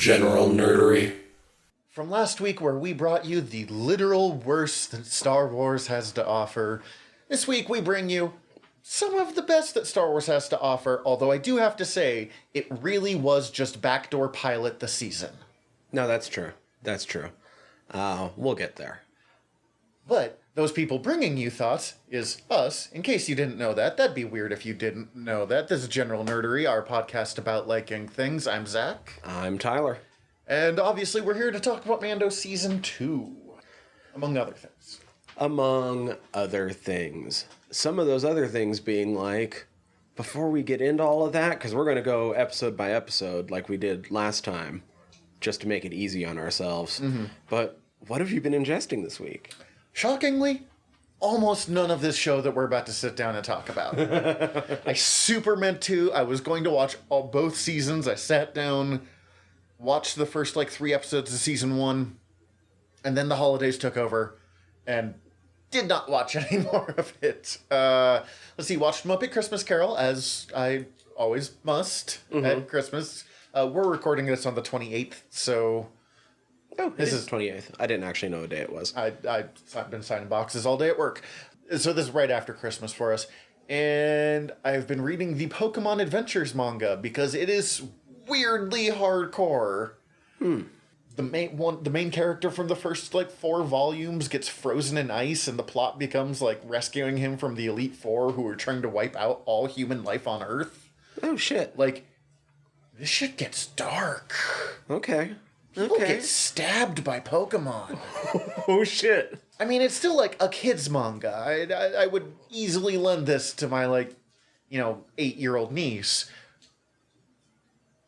General nerdery. From last week, where we brought you the literal worst that Star Wars has to offer, this week we bring you some of the best that Star Wars has to offer, although I do have to say, it really was just backdoor pilot the season. No, that's true. That's true. We'll get there. But those people bringing you thoughts is us. In case you didn't know that, that'd be weird if you didn't know that. This is General Nerdery, our podcast about liking things. I'm Zach. I'm Tyler. And obviously we're here to talk about Mando Season 2, among other things. Among other things. Some of those other things being like, before we get into all of that, because we're going to go episode by episode like we did last time, just to make it easy on ourselves. Mm-hmm. But what have you been ingesting this week? Shockingly, almost none of this show that we're about to sit down and talk about. I super meant to. I was going to watch both seasons. I sat down, watched the first 3 episodes of season 1, and then the holidays took over, and did not watch any more of it. Let's see, watched Muppet Christmas Carol, as I always must at Christmas. We're recording this on the 28th, so... Oh, this is 28th. I didn't actually know what day it was. I've been signing boxes all day at work. So this is right after Christmas for us. And I've been reading the Pokemon Adventures manga because it is weirdly hardcore. The main character from the first 4 volumes gets frozen in ice, and the plot becomes rescuing him from the Elite Four who are trying to wipe out all human life on Earth. Oh shit. This shit gets dark. Okay. People get stabbed by Pokemon. Oh, shit. I mean, it's still, a kid's manga. I would easily lend this to my, 8-year-old niece.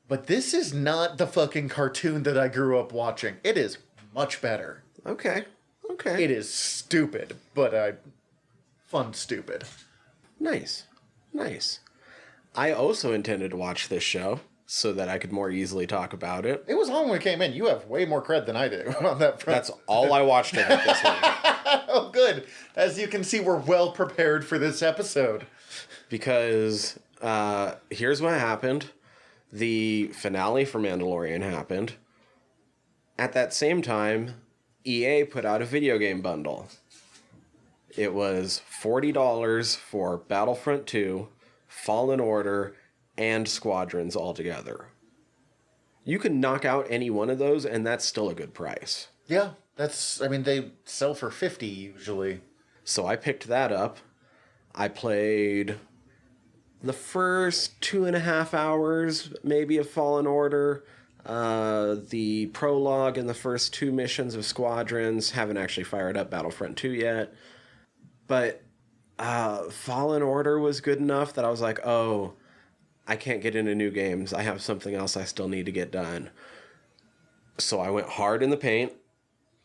But this is not the fucking cartoon that I grew up watching. It is much better. Okay. It is stupid, but fun stupid. Nice. I also intended to watch this show so that I could more easily talk about it. It was on when it came in. You have way more cred than I do on that front. That's all I watched of it this week. Oh, good. As you can see, we're well prepared for this episode. Because here's what happened. The finale for Mandalorian happened. At that same time, EA put out a video game bundle. It was $40 for Battlefront 2, Fallen Order, and Squadrons all together. You can knock out any one of those, and that's still a good price. Yeah, they sell for $50 usually. So I picked that up. I played the first 2.5 hours, maybe, of Fallen Order. The prologue and the first 2 missions of Squadrons. Haven't actually fired up Battlefront 2 yet. But Fallen Order was good enough that I was like, oh, I can't get into new games. I have something else I still need to get done. So I went hard in the paint.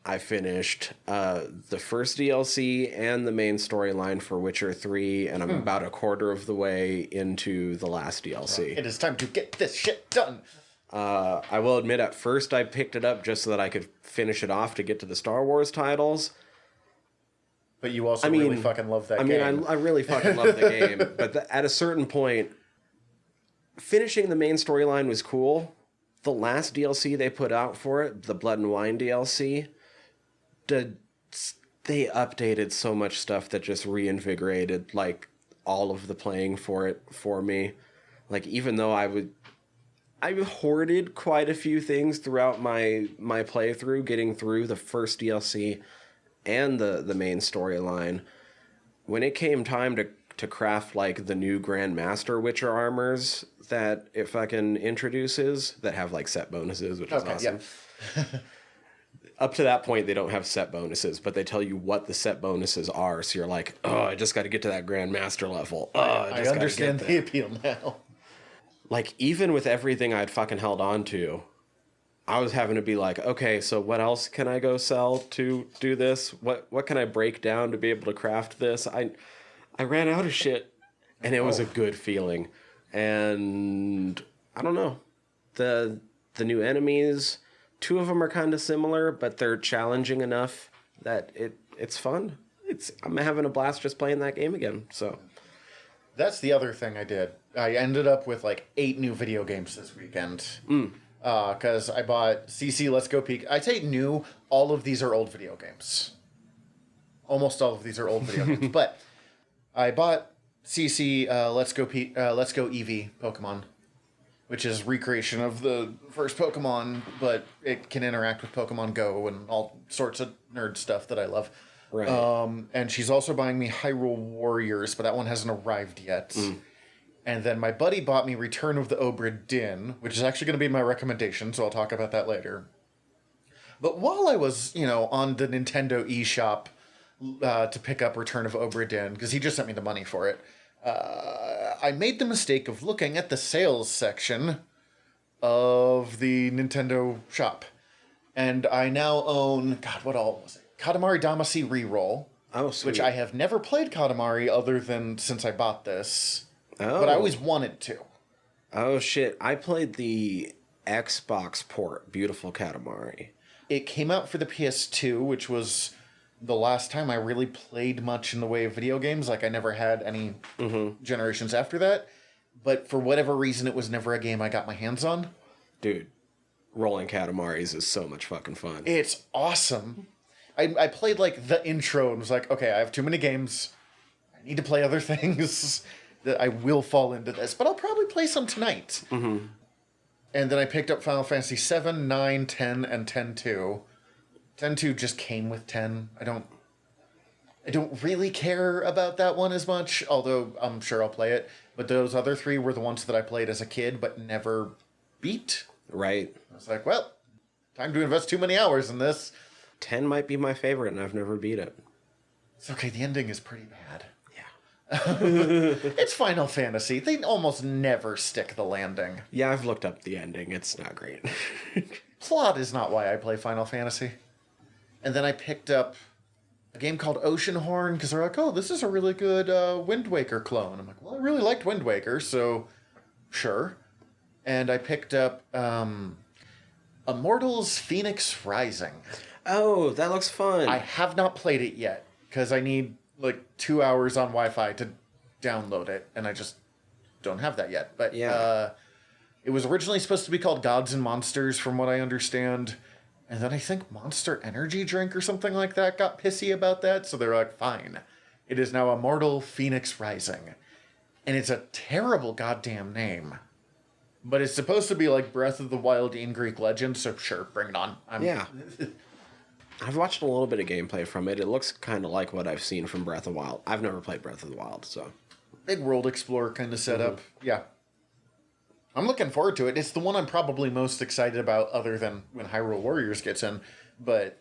I finished the first DLC and the main storyline for Witcher 3, and I'm about a quarter of the way into the last DLC. It is time to get this shit done. I will admit, at first I picked it up just so that I could finish it off to get to the Star Wars titles. But you also really fucking love that game. I really fucking love the game. But at a certain point, finishing the main storyline was cool. The last DLC they put out for it, the Blood and Wine DLC, they updated so much stuff that just reinvigorated all of the playing for it for me. Even though I hoarded quite a few things throughout my playthrough, getting through the first DLC and the main storyline. When it came time to craft the new Grandmaster Witcher armors that it fucking introduces that have set bonuses, which is awesome. Yeah. Up to that point, they don't have set bonuses, but they tell you what the set bonuses are. So you're like, oh, I just got to get to that Grandmaster level. Oh, I understand the appeal now. Even with everything I'd fucking held on to, I was having to be okay, so what else can I go sell to do this? What can I break down to be able to craft this? I ran out of shit, and it was a good feeling. And I don't know. The new enemies, 2 of them are kind of similar, but they're challenging enough that it's fun. I'm having a blast just playing that game again. So that's the other thing I did. I ended up with 8 new video games this weekend. Because I bought CC Let's Go Peek. I say new. All of these are old video games. Almost all of these are old video games. But I bought CC Let's Go Eevee Pokemon, which is recreation of the first Pokemon, but it can interact with Pokemon Go and all sorts of nerd stuff that I love. Right. And she's also buying me Hyrule Warriors, but that one hasn't arrived yet. And then my buddy bought me Return of the Obra Dinn, which is actually going to be my recommendation, so I'll talk about that later. But while I was, on the Nintendo eShop to pick up Return of Obra Dinn, because he just sent me the money for it, I made the mistake of looking at the sales section of the Nintendo shop. And I now own, God, what all was it? Katamari Damacy Reroll. Oh, sweet. Which I have never played Katamari other than since I bought this. Oh. But I always wanted to. Oh, shit. I played the Xbox port, Beautiful Katamari. It came out for the PS2, which was the last time I really played much in the way of video games. Like, I never had any generations after that. But for whatever reason, it was never a game I got my hands on. Dude, rolling Katamaris is so much fucking fun. It's awesome. I played, like, the intro and was like, okay, I have too many games. I need to play other things. That I will fall into this. But I'll probably play some tonight. And then I picked up Final Fantasy 7, 9, 10, and 10-2. 10-2 just came with 10. I don't really care about that one as much, although I'm sure I'll play it. But those other three were the ones that I played as a kid but never beat. Right. I was like, well, time to invest too many hours in this. 10 might be my favorite, and I've never beat it. It's okay, the ending is pretty bad. Yeah. It's Final Fantasy. They almost never stick the landing. Yeah, I've looked up the ending. It's not great. Plot is not why I play Final Fantasy. And then I picked up a game called Oceanhorn, because they're like, oh, this is a really good Wind Waker clone. I'm like, well, I really liked Wind Waker, so sure. And I picked up Immortals Phoenix Rising. Oh, that looks fun. I have not played it yet, because I need, 2 hours on Wi-Fi to download it, and I just don't have that yet. But yeah. It was originally supposed to be called Gods and Monsters, from what I understand. And then I think Monster Energy Drink or something like that got pissy about that. So they're like, fine. It is now Immortal Phoenix Rising. And it's a terrible goddamn name. But it's supposed to be like Breath of the Wild in Greek legend. So sure, bring it on. Yeah. I've watched a little bit of gameplay from it. It looks kind of like what I've seen from Breath of the Wild. I've never played Breath of the Wild, so. Big World Explorer kind of setup. Yeah. I'm looking forward to it. It's the one I'm probably most excited about other than when Hyrule Warriors gets in. But,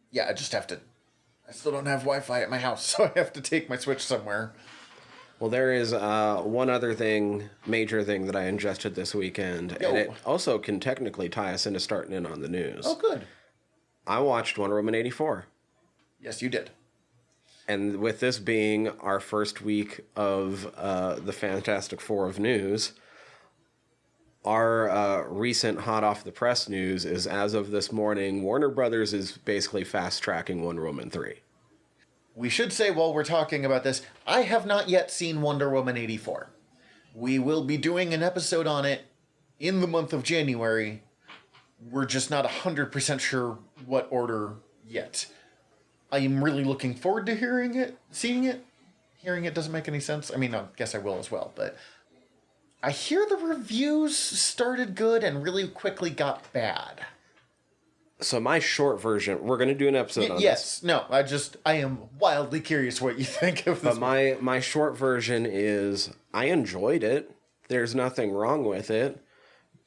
yeah, I still don't have Wi-Fi at my house, so I have to take my Switch somewhere. Well, there is one other major thing that I ingested this weekend, Yo. and it also can technically tie us into starting in on the news. Oh, good. I watched Wonder Woman 84. Yes, you did. And with this being our first week of the Fantastic Four of news, our recent hot off the press news is, as of this morning, Warner Brothers is basically fast-tracking Wonder Woman 3. We should say while we're talking about this, I have not yet seen Wonder Woman 84. We will be doing an episode on it in the month of January. We're just not 100% sure what order yet. I am really looking forward to hearing it, seeing it. Hearing it doesn't make any sense. I mean, I guess I will as well, but I hear the reviews started good and really quickly got bad. So my short version, we're going to do an episode on this. Yes, no, I am wildly curious what you think of this. But my short version is, I enjoyed it. There's nothing wrong with it.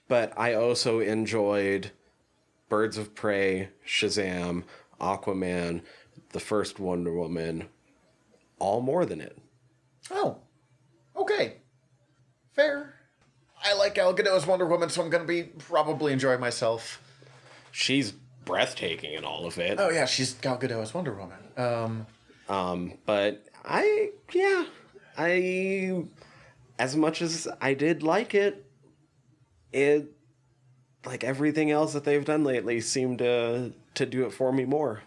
But I also enjoyed Birds of Prey, Shazam, Aquaman, the first Wonder Woman, all more than it. Oh, okay. Fair. I like Gal Gadot's Wonder Woman, so I'm going to be probably enjoying myself. She's breathtaking in all of it. Oh, yeah, she's Gal Gadot's Wonder Woman. But I, as much as I did like it, like everything else that they've done lately, seemed to do it for me more.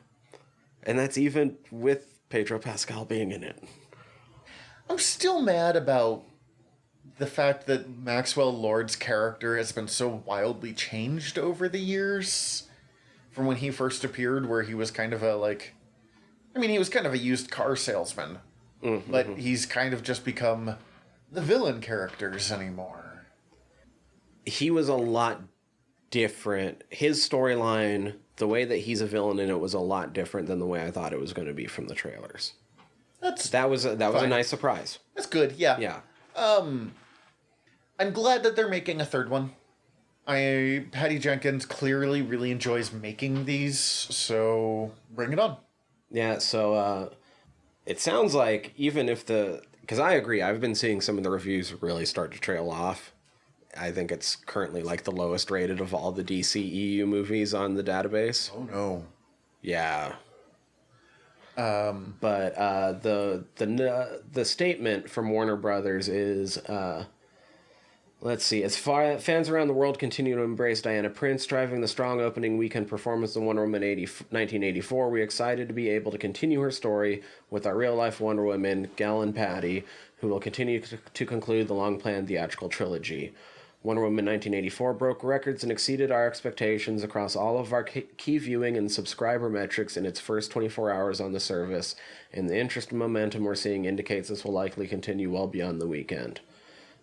And that's even with Pedro Pascal being in it. I'm still mad about the fact that Maxwell Lord's character has been so wildly changed over the years from when he first appeared, where he was kind of he was kind of a used car salesman, but he's kind of just become the villain characters anymore. He was a lot different. His storyline, the way that he's a villain in it, was a lot different than the way I thought it was going to be from the trailers. That was a nice surprise. That's good, yeah. Yeah. I'm glad that they're making a third one. Patty Jenkins clearly really enjoys making these, so bring it on. Yeah, so it sounds like even if because I agree, I've been seeing some of the reviews really start to trail off. I think it's currently like the lowest rated of all the DCEU movies on the database. Oh no. Yeah. But the statement from Warner Brothers is, let's see, as fans around the world continue to embrace Diana Prince, driving the strong opening weekend performance in Wonder Woman 1984, we're excited to be able to continue her story with our real-life Wonder Woman, Gal and Patty, who will continue to conclude the long-planned theatrical trilogy. Wonder Woman 1984 broke records and exceeded our expectations across all of our key viewing and subscriber metrics in its first 24 hours on the service, and the interest and momentum we're seeing indicates this will likely continue well beyond the weekend.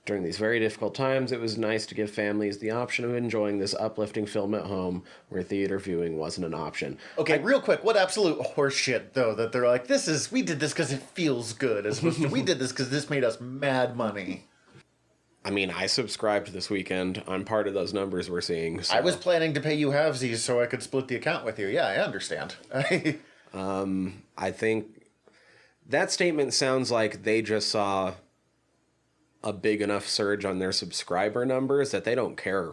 During these very difficult times, it was nice to give families the option of enjoying this uplifting film at home, where theater viewing wasn't an option. Okay, real quick, what absolute horseshit, though, that they're like, we did this because it feels good, as opposed to, we did this because this made us mad money. I mean, I subscribed this weekend. I'm part of those numbers we're seeing. So. I was planning to pay you halvesies so I could split the account with you. Yeah, I understand. I think that statement sounds like they just saw a big enough surge on their subscriber numbers that they don't care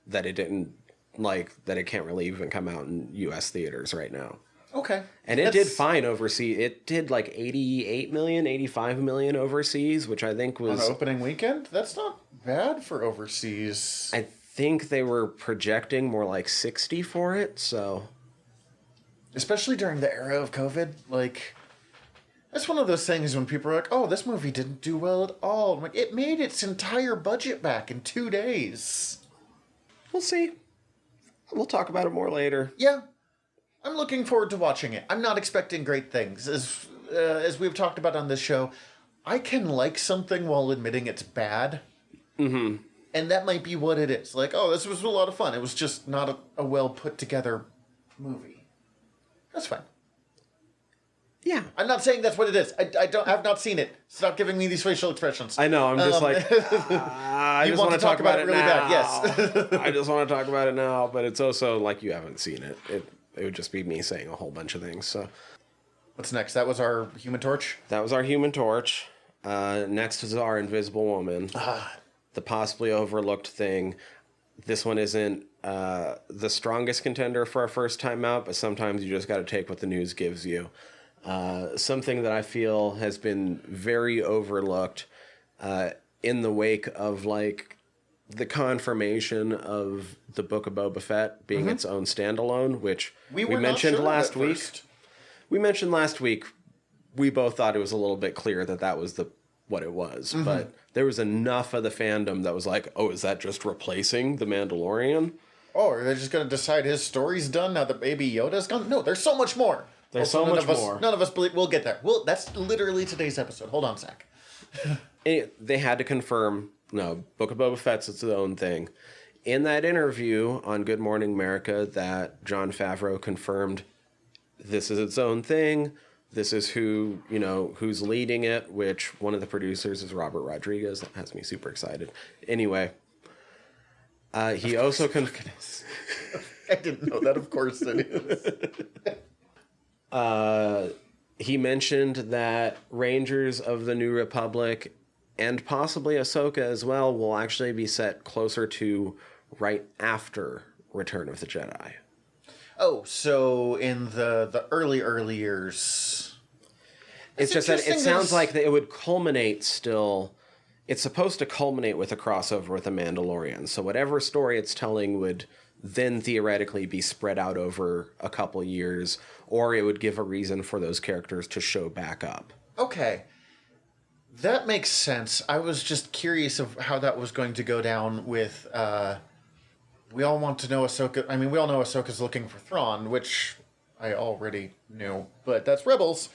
that it didn't, that it can't really even come out in U.S. theaters right now. Okay. And it did fine overseas. It did 88 million, 85 million overseas, which I think was... On opening weekend? That's not bad for overseas. I think they were projecting more like 60 for it, so... Especially during the era of COVID, that's one of those things when people are like, oh, this movie didn't do well at all. I'm like, it made its entire budget back in 2 days. We'll see. We'll talk about it more later. Yeah. I'm looking forward to watching it. I'm not expecting great things. As we've talked about on this show, I can like something while admitting it's bad. Mm-hmm. And that might be what it is. This was a lot of fun. It was just not a well put together movie. That's fine. Yeah. I'm not saying that's what it is. I've not seen it. Stop giving me these facial expressions. I know, I'm just I just want to talk about it really bad, yes. I just want to talk about it now, but it's also like you haven't seen it. It would just be me saying a whole bunch of things. So, what's next? That was our Human Torch? That was our Human Torch. Next is our Invisible Woman. The possibly overlooked thing. This one isn't the strongest contender for our first time out, but sometimes you just got to take what the news gives you. Something that I feel has been very overlooked in the wake of the confirmation of the Book of Boba Fett being its own standalone, which we mentioned last week. We mentioned last week. We both thought it was a little bit clear that was what it was, but there was enough of the fandom that was like, "Oh, is that just replacing the Mandalorian? Oh, are they just going to decide his story's done now that Baby Yoda's gone? No, there's so much more. There's so much more. None of us believe. We'll get there. That's literally today's episode. Hold on, Zach. They had to confirm. No, Book of Boba Fett's its own thing. In that interview on Good Morning America, that Jon Favreau confirmed this is its own thing. This is who's leading it, which one of the producers is Robert Rodriguez. That has me super excited. Anyway, he also I didn't know that. Of course it is. He mentioned that Rangers of the New Republic and possibly Ahsoka as well will actually be set closer to right after Return of the Jedi. Oh, so in the early years. It's just that it sounds like it would culminate still. It's supposed to culminate with a crossover with The Mandalorian. So whatever story it's telling would then theoretically be spread out over a couple years, or it would give a reason for those characters to show back up. Okay. That makes sense. I was just curious of how that was going to go down with, we all want to know Ahsoka. I mean, we all know Ahsoka's looking for Thrawn, which I already knew, but that's Rebels,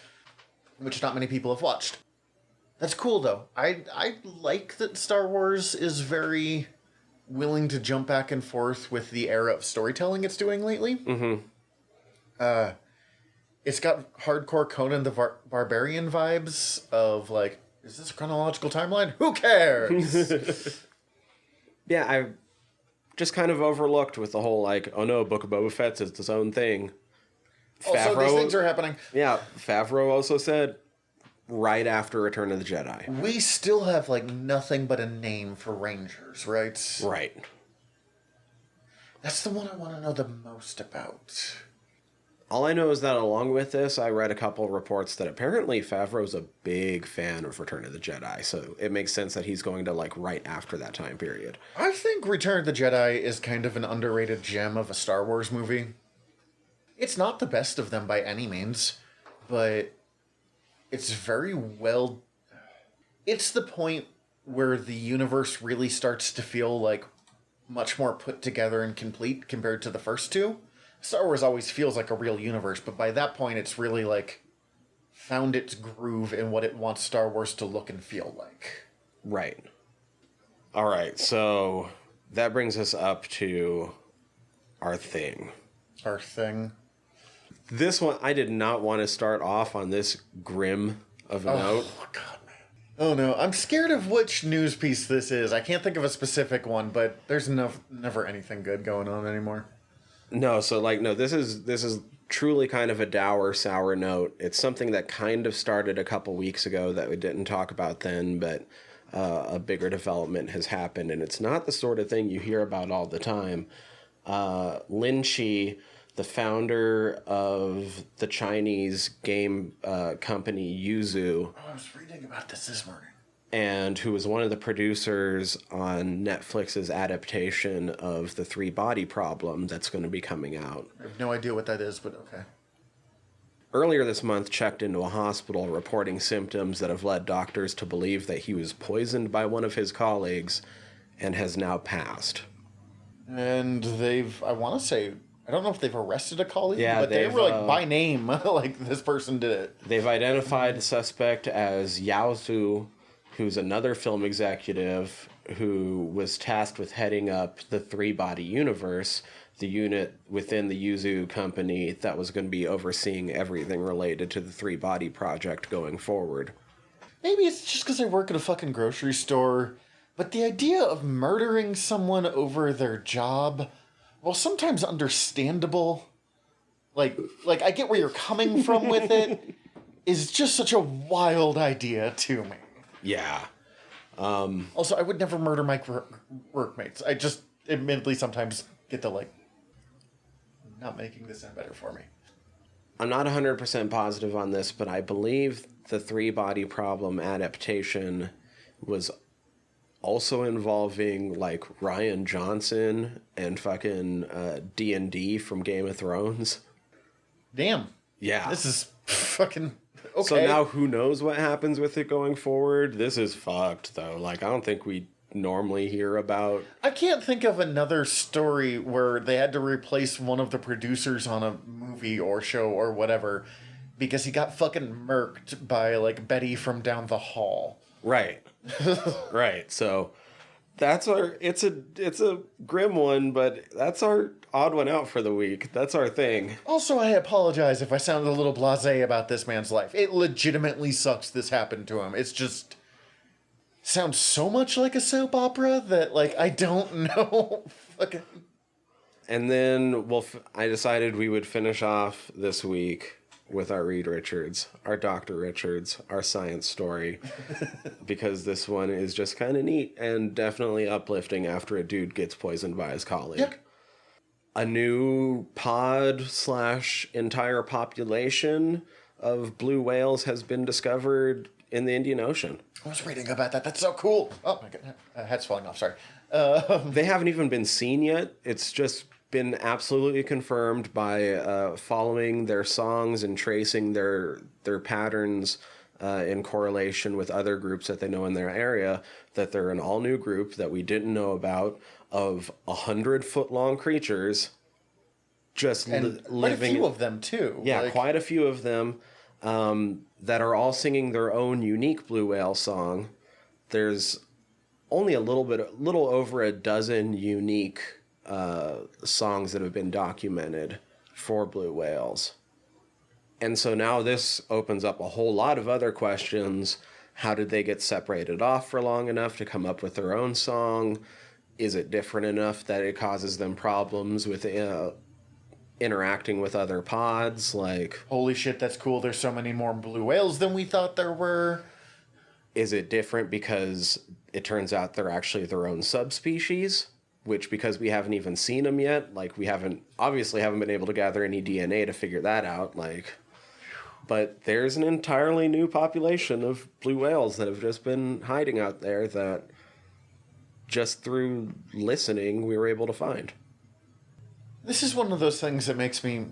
which not many people have watched. That's cool, though. I like that Star Wars is very willing to jump back and forth with the era of storytelling it's doing lately. Mm-hmm. It's got hardcore Conan the Barbarian vibes of, like, is this a chronological timeline? Who cares? Yeah, I just kind of overlooked with the whole, like, oh no, Book of Boba Fett's its own thing. Also, these things are happening. Yeah, Favreau also said right after Return of the Jedi. We still have, like, nothing but a name for Rangers, right? Right. That's the one I want to know the most about. All I know is that along with this, I read a couple reports that apparently Favreau's a big fan of Return of the Jedi, so it makes sense that he's going to, like, right after that time period. I think Return of the Jedi is kind of an underrated gem of a Star Wars movie. It's not the best of them by any means, but it's very well... It's the point where the universe really starts to feel, like, much more put together and complete compared to the first two. Star Wars always feels like a real universe, but by that point it's really, like, found its groove in what it wants Star Wars to look and feel like. Right. All right, so that brings us up to our thing. Our thing. This one, I did not want to start off on this grim of a note. Oh, God, man. Oh, no. I'm scared of which news piece this is. I can't think of a specific one, but there's never anything good going on anymore. No, so, like, no, this is truly kind of a dour, sour note. It's something that kind of started a couple weeks ago that we didn't talk about then, but a bigger development has happened, and it's not the sort of thing you hear about all the time. Lin Chi, the founder of the Chinese game company Yuzu. Oh, I was reading about this morning. And who was one of the producers on Netflix's adaptation of The Three Body Problem that's going to be coming out. I have no idea what that is, but okay. Earlier this month, checked into a hospital reporting symptoms that have led doctors to believe that he was poisoned by one of his colleagues and has now passed. And I want to say, I don't know if they've arrested a colleague, yeah, but they were, like, by name, like, this person did it. They've identified the suspect as Yao Zhu, who's another film executive who was tasked with heading up the Three-Body Universe, the unit within the Yuzu company that was going to be overseeing everything related to the Three-Body project going forward. Maybe it's just because I work at a fucking grocery store, but the idea of murdering someone over their job, while sometimes understandable, like I get where you're coming from with it, is just such a wild idea to me. Yeah. Also, I would never murder my workmates. I just admittedly sometimes get the, like, not making this sound better for me. I'm not 100% positive on this, but I believe the Three-Body Problem adaptation was also involving, like, Rian Johnson and fucking D&D from Game of Thrones. Damn. Yeah. This is fucking... Okay. So now who knows what happens with it going forward? This is fucked, though. Like, I don't think we normally hear about... I can't think of another story where they had to replace one of the producers on a movie or show or whatever because he got fucking murked by, like, Betty from down the hall. Right. Right. So that's it's a grim one, but that's our odd one out for the week. That's our thing. Also, I apologize if I sounded a little blasé about this man's life. It legitimately sucks this happened to him. It's just sounds so much like a soap opera that, like, I don't know. Fucking. And then I decided we would finish off this week with our Reed Richards, our Dr. Richards, our science story, because this one is just kind of neat and definitely uplifting after a dude gets poisoned by his colleague. Yep. A new pod/entire population of blue whales has been discovered in the Indian Ocean. I was reading about that. That's so cool. Oh my god, head's falling off. Sorry. They haven't even been seen yet. It's just been absolutely confirmed by following their songs and tracing their patterns in correlation with other groups that they know in their area, that they're an all-new group that we didn't know about of 100-foot-long creatures just and living. Quite a few of them, too. Yeah, quite a few of them that are all singing their own unique blue whale song. There's only a little over a dozen unique songs that have been documented for blue whales. And so now this opens up a whole lot of other questions. How did they get separated off for long enough to come up with their own song? Is it different enough that it causes them problems with interacting with other pods? Like, holy shit, that's cool. There's so many more blue whales than we thought there were. Is it different because it turns out they're actually their own subspecies? Which, because we haven't even seen them yet, like, we haven't been able to gather any DNA to figure that out, like... But there's an entirely new population of blue whales that have just been hiding out there that just through listening we were able to find. This is one of those things that makes me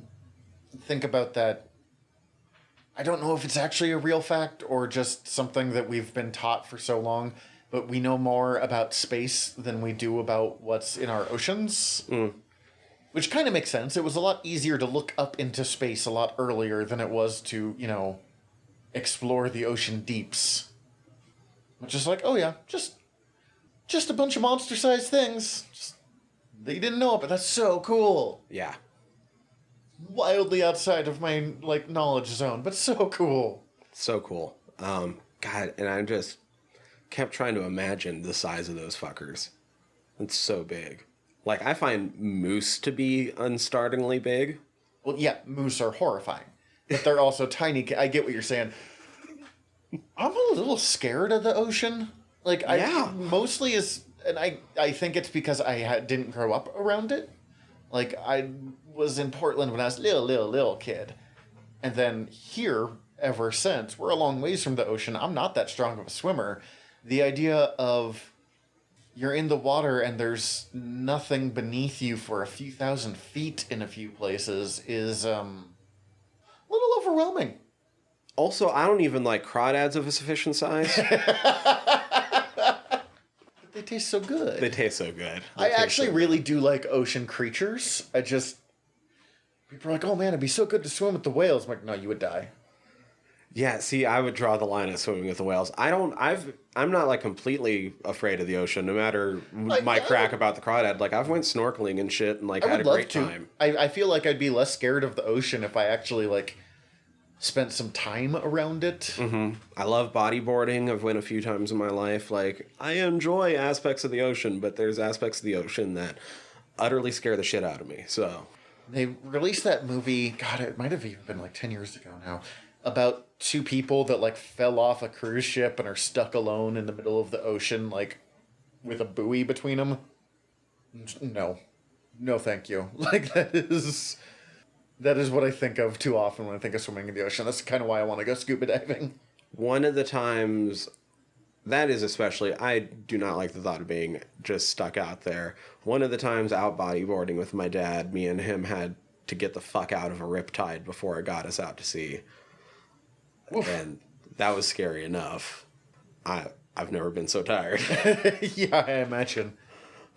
think about that. I don't know if it's actually a real fact or just something that we've been taught for so long, but we know more about space than we do about what's in our oceans. Which kind of makes sense. It was a lot easier to look up into space a lot earlier than it was to, explore the ocean deeps. Which is like, oh yeah, just a bunch of monster-sized things. That you didn't know, but that's so cool. Yeah. Wildly outside of my, knowledge zone, but so cool. So cool. God, and I just kept trying to imagine the size of those fuckers. It's so big. Like, I find moose to be unstartingly big. Well, yeah, moose are horrifying. But they're also tiny. I get what you're saying. I'm a little scared of the ocean. Yeah. Mostly is... And I think it's because I didn't grow up around it. Like, I was in Portland when I was a little kid. And then here, ever since, we're a long ways from the ocean. I'm not that strong of a swimmer. The idea of... You're in the water and there's nothing beneath you for a few thousand feet in a few places is a little overwhelming. Also, I don't even like crawdads of a sufficient size. But they taste so good. I actually really do like ocean creatures. People are like, oh man, it'd be so good to swim with the whales. I'm like, no, you would die. Yeah, see, I would draw the line at swimming with the whales. I'm not completely afraid of the ocean, no matter my crack about the crawdad. I've went snorkeling and shit and had a great time. I feel like I'd be less scared of the ocean if I actually spent some time around it. Mm-hmm. I love bodyboarding. I've went a few times in my life. I enjoy aspects of the ocean, but there's aspects of the ocean that utterly scare the shit out of me. So they released that movie. God, it might have even been 10 years ago now. About two people that fell off a cruise ship and are stuck alone in the middle of the ocean, with a buoy between them. No, thank you. That is what I think of too often when I think of swimming in the ocean. That's kind of why I want to go scuba diving. One of the times, that is especially, I do not like the thought of being just stuck out there. One of the times out bodyboarding with my dad, me and him had to get the fuck out of a riptide before it got us out to sea. Oof. And that was scary enough. I've never been so tired. Yeah, I imagine.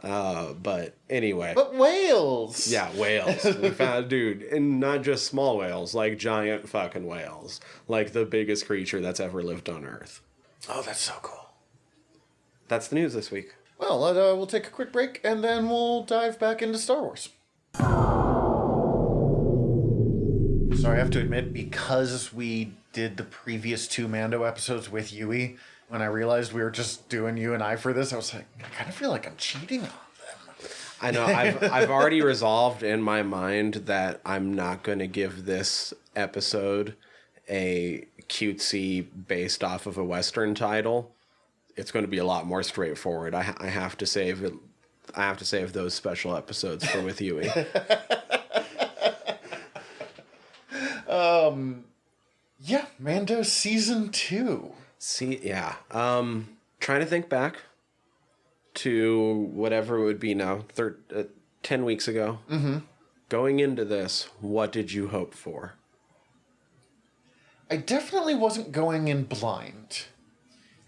But anyway. But whales! Yeah, whales. We found, dude, and not just small whales, giant fucking whales. The biggest creature that's ever lived on Earth. Oh, that's so cool. That's the news this week. Well, we'll take a quick break, and then we'll dive back into Star Wars. Sorry, I have to admit, because we did the previous 2 Mando episodes with Yui, when I realized we were just doing you and I for this, I was like, I kind of feel like I'm cheating on them. I know. I've already resolved in my mind that I'm not going to give this episode a cutesy based off of a Western title. It's going to be a lot more straightforward. I have to save it. I have to save those special episodes for with Yui. Yeah, Mando Season 2. Yeah. Trying to think back to whatever it would be now, 10 weeks ago. Mm-hmm. Going into this, what did you hope for? I definitely wasn't going in blind.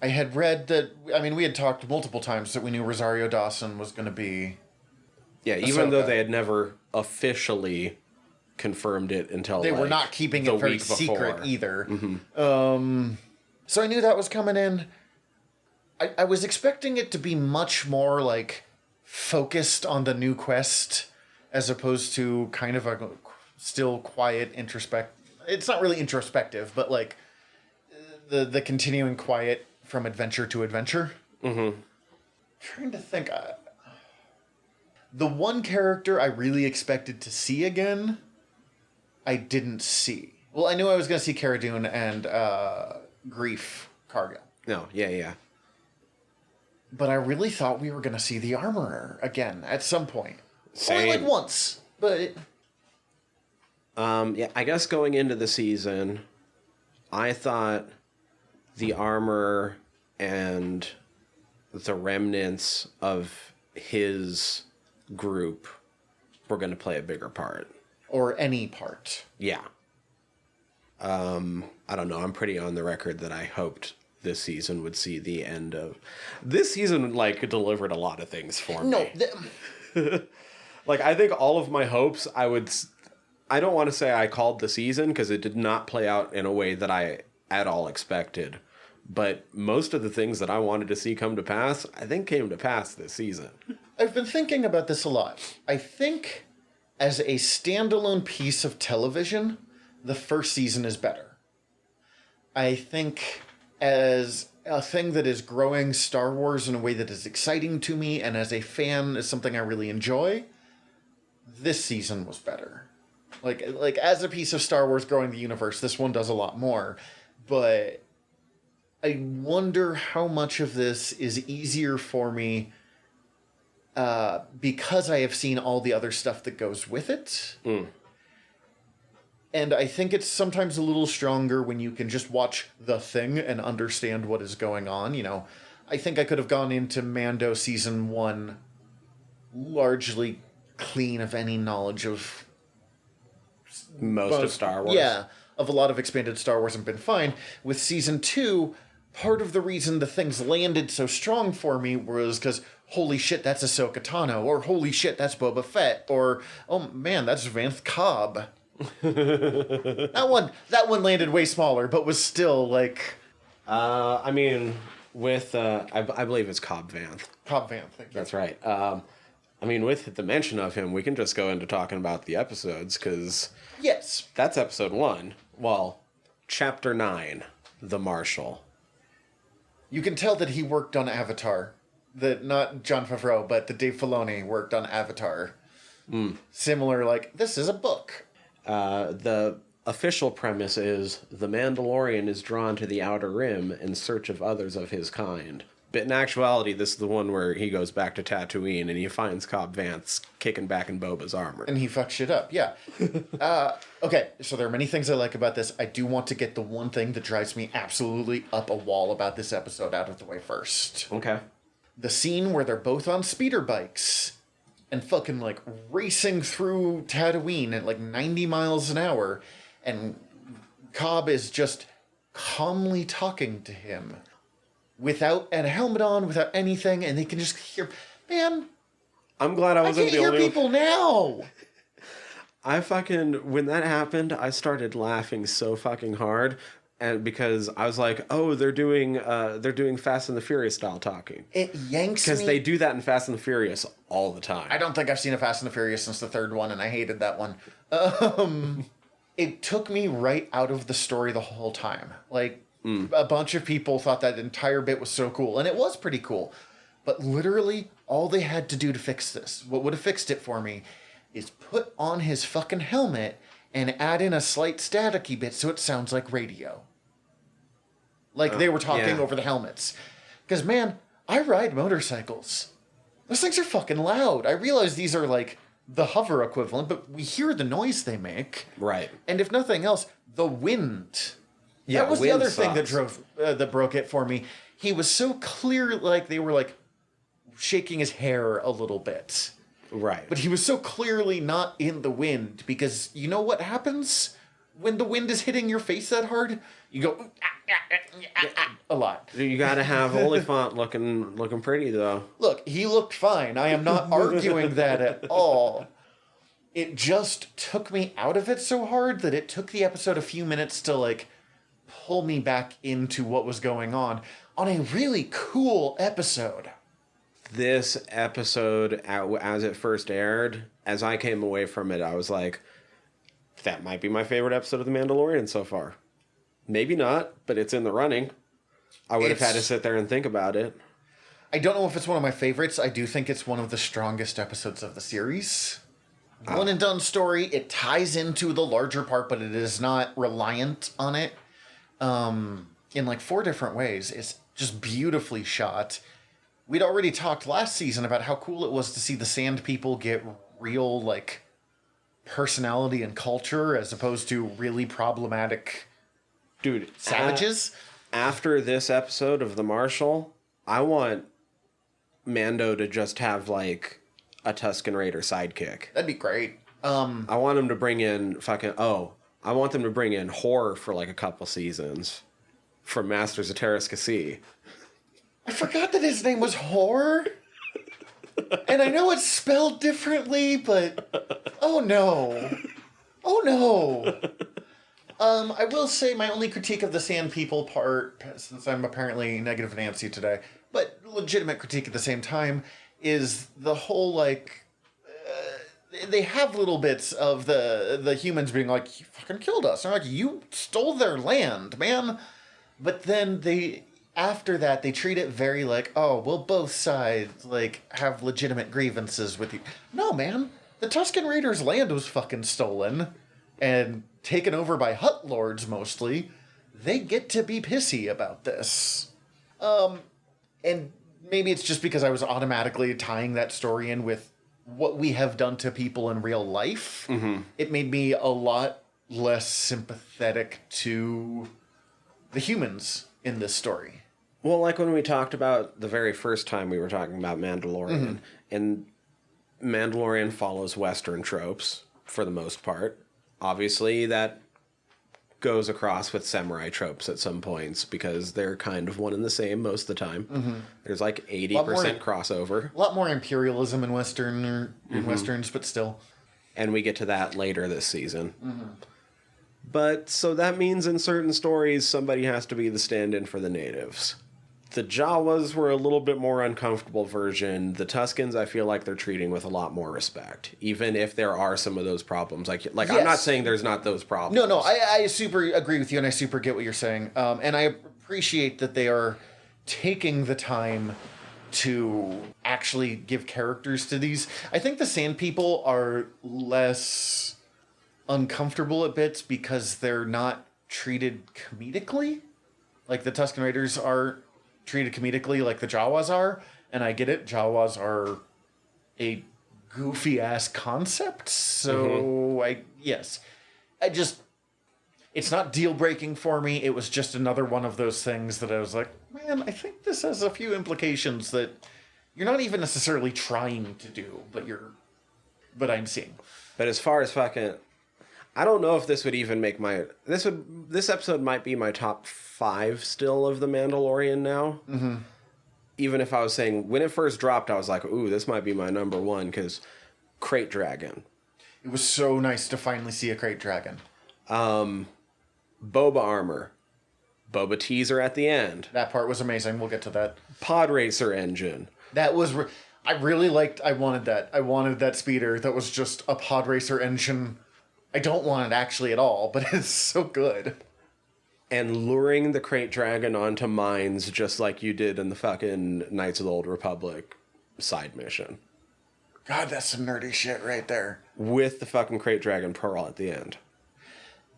I had read that, I mean, we had talked multiple times that we knew Rosario Dawson was going to be... Yeah, even though they had never officially confirmed it until they were not keeping it very secret either. Mm-hmm. So I knew that was coming in. I was expecting it to be much more like focused on the new quest as opposed to kind of a still quiet it's not really introspective, but like the continuing quiet from adventure to adventure. Mm-hmm. Trying to think. The one character I really expected to see again, I didn't see. Well, I knew I was going to see Cara Dune and Grief Cargill. No, yeah. But I really thought we were going to see the Armorer again at some point. Same. Only like once, but... Yeah, I guess going into the season, I thought the Armorer and the remnants of his group were going to play a bigger part. Or any part. Yeah. I don't know. I'm pretty on the record that I hoped this season would see the end of... This season, like, delivered a lot of things for me. Like, I think all of my hopes, I don't want to say I called the season, because it did not play out in a way that I at all expected. But most of the things that I wanted to see come to pass, I think came to pass this season. I've been thinking about this a lot. I think as a standalone piece of television, the first season is better. I think as a thing that is growing Star Wars in a way that is exciting to me, and as a fan is something I really enjoy, this season was better. Like as a piece of Star Wars growing the universe, this one does a lot more. But I wonder how much of this is easier for me because I have seen all the other stuff that goes with it. Mm. And I think it's sometimes a little stronger when you can just watch the thing and understand what is going on. You know, I think I could have gone into Mando season 1 largely clean of any knowledge of most of Star Wars. Yeah, of a lot of expanded Star Wars and been fine. With season 2, part of the reason the things landed so strong for me was because, holy shit, that's Ahsoka Tano, or holy shit, that's Boba Fett, or, oh man, that's Vanth Cobb. that one landed way smaller, but was still like... I mean, with, I believe it's Cobb Vanth. Cobb Vanth, thank you. That's right. I mean, with the mention of him, we can just go into talking about the episodes, because... Yes. That's episode 1. Well, chapter 9, The Marshal. You can tell that he worked on Avatar. That not Jon Favreau, but that Dave Filoni worked on Avatar. Mm. Similar, like, this is a book. The official premise is the Mandalorian is drawn to the Outer Rim in search of others of his kind. But in actuality, this is the one where he goes back to Tatooine and he finds Cobb Vanth kicking back in Boba's armor. And he fucks shit up, yeah. Okay, so there are many things I like about this. I do want to get the one thing that drives me absolutely up a wall about this episode out of the way first. Okay. The scene where they're both on speeder bikes and fucking, like, racing through Tatooine at, like, 90 miles an hour, and Cobb is just calmly talking to him without a helmet on, without anything, and they can just hear... Man, I'm glad I wasn't the only one. I can't hear people now! When that happened, I started laughing so fucking hard, and because I was like, oh, they're doing Fast and the Furious style talking. It yanks me. Because they do that in Fast and the Furious all the time. I don't think I've seen a Fast and the Furious since the third one, and I hated that one. It took me right out of the story the whole time. Like, a bunch of people thought that entire bit was so cool, and it was pretty cool. But literally, all they had to do to fix this, what would have fixed it for me, is put on his fucking helmet and add in a slight staticky bit so it sounds like radio. Like they were talking over the helmets. Because, man, I ride motorcycles. Those things are fucking loud. I realize these are like the hover equivalent, but we hear the noise they make. Right. And if nothing else, the wind. Yeah, that was the wind other sucks. thing that broke it for me. He was so clear, like they were like shaking his hair a little bit. Right. But he was so clearly not in the wind, because you know what happens when the wind is hitting your face that hard, you go a lot. You gotta have Oliphant looking pretty, though. Look, he looked fine. I am not arguing that at all. It just took me out of it so hard that it took the episode a few minutes to, like, pull me back into what was going on a really cool episode. This episode, as it first aired, as I came away from it, I was like, that might be my favorite episode of The Mandalorian so far. Maybe not, but it's in the running. I would have had to sit there and think about it. I don't know if it's one of my favorites. I do think it's one of the strongest episodes of the series. One and done story. It ties into the larger part, but it is not reliant on it. In like 4 different ways. It's just beautifully shot. We'd already talked last season about how cool it was to see the Sand People get real, like, personality and culture as opposed to really problematic savages. After this episode of The Marshal, I want Mando to just have, like, a Tusken Raider sidekick. That'd be great. I want him to bring in I want them to bring in Horror for, like, a couple seasons from Masters of Terras-Kasi. I forgot that his name was Horror. And I know it's spelled differently, but oh no. I will say my only critique of the Sand People part, since I'm apparently negative Nancy today, but legitimate critique at the same time, is the whole, like, they have little bits of the humans being like, you fucking killed us. And I'm like, you stole their land, man. But then after that, they treat it very like, oh, well, both sides, like, have legitimate grievances with you. No, man. The Tusken Raiders' land was fucking stolen and taken over by Hutt Lords, mostly. They get to be pissy about this. And maybe it's just because I was automatically tying that story in with what we have done to people in real life. Mm-hmm. It made me a lot less sympathetic to the humans in this story. Well, like when we talked about the very first time we were talking about Mandalorian, and Mandalorian follows Western tropes for the most part. Obviously, that goes across with samurai tropes at some points because they're kind of one and the same most of the time. Mm-hmm. There's like 80% crossover. A lot more imperialism in Westerns, but still. And we get to that later this season. Mm-hmm. But, so that means in certain stories, somebody has to be the stand-in for the natives. The Jawas were a little bit more uncomfortable version. The Tuskens, I feel like they're treating with a lot more respect, even if there are some of those problems. Like yes. I'm not saying there's not those problems. No, I super agree with you, and I super get what you're saying. And I appreciate that they are taking the time to actually give characters to these. I think the Sand People are less uncomfortable at bits because they're not treated comedically. Like the Tusken Raiders are treated comedically like the Jawas are, and I get it. Jawas are a goofy-ass concept, so it's not deal-breaking for me. It was just another one of those things that I was like, man, I think this has a few implications that you're not even necessarily trying to do, but I'm seeing. But as far as fucking... I don't know if this would even make my... This episode might be my top 5 still of The Mandalorian now. Mm-hmm. Even if I was saying... When it first dropped, I was like, ooh, this might be my number 1, because Crate Dragon. It was so nice to finally see a Crate Dragon. Boba armor. Boba teaser at the end. That part was amazing. We'll get to that. Pod racer engine. That was... I really liked... I wanted that. I wanted that speeder that was just a pod racer engine... I don't want it actually at all, but it's so good. And luring the Crate Dragon onto mines just like you did in the fucking Knights of the Old Republic side mission. God, that's some nerdy shit right there. With the fucking Crate Dragon Pearl at the end.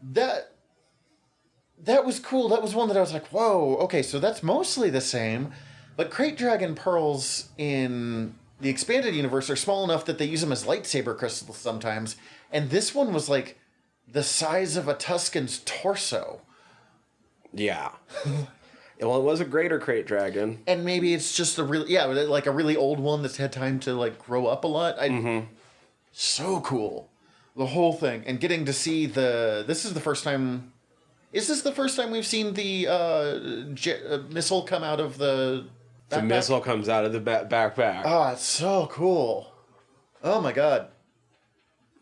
That was cool. That was one that I was like, whoa, okay, so that's mostly the same. But Crate Dragon Pearls in the expanded universe are small enough that they use them as lightsaber crystals sometimes. And this one was like the size of a Tusken's torso. Yeah. Well, it was a greater Crate Dragon. And maybe it's just a really old one that's had time to like grow up a lot. So cool. The whole thing. And getting to see this is the first time... Is this the first time we've seen the missile come out of the backpack? The missile comes out of the backpack. Oh, it's so cool. Oh my god.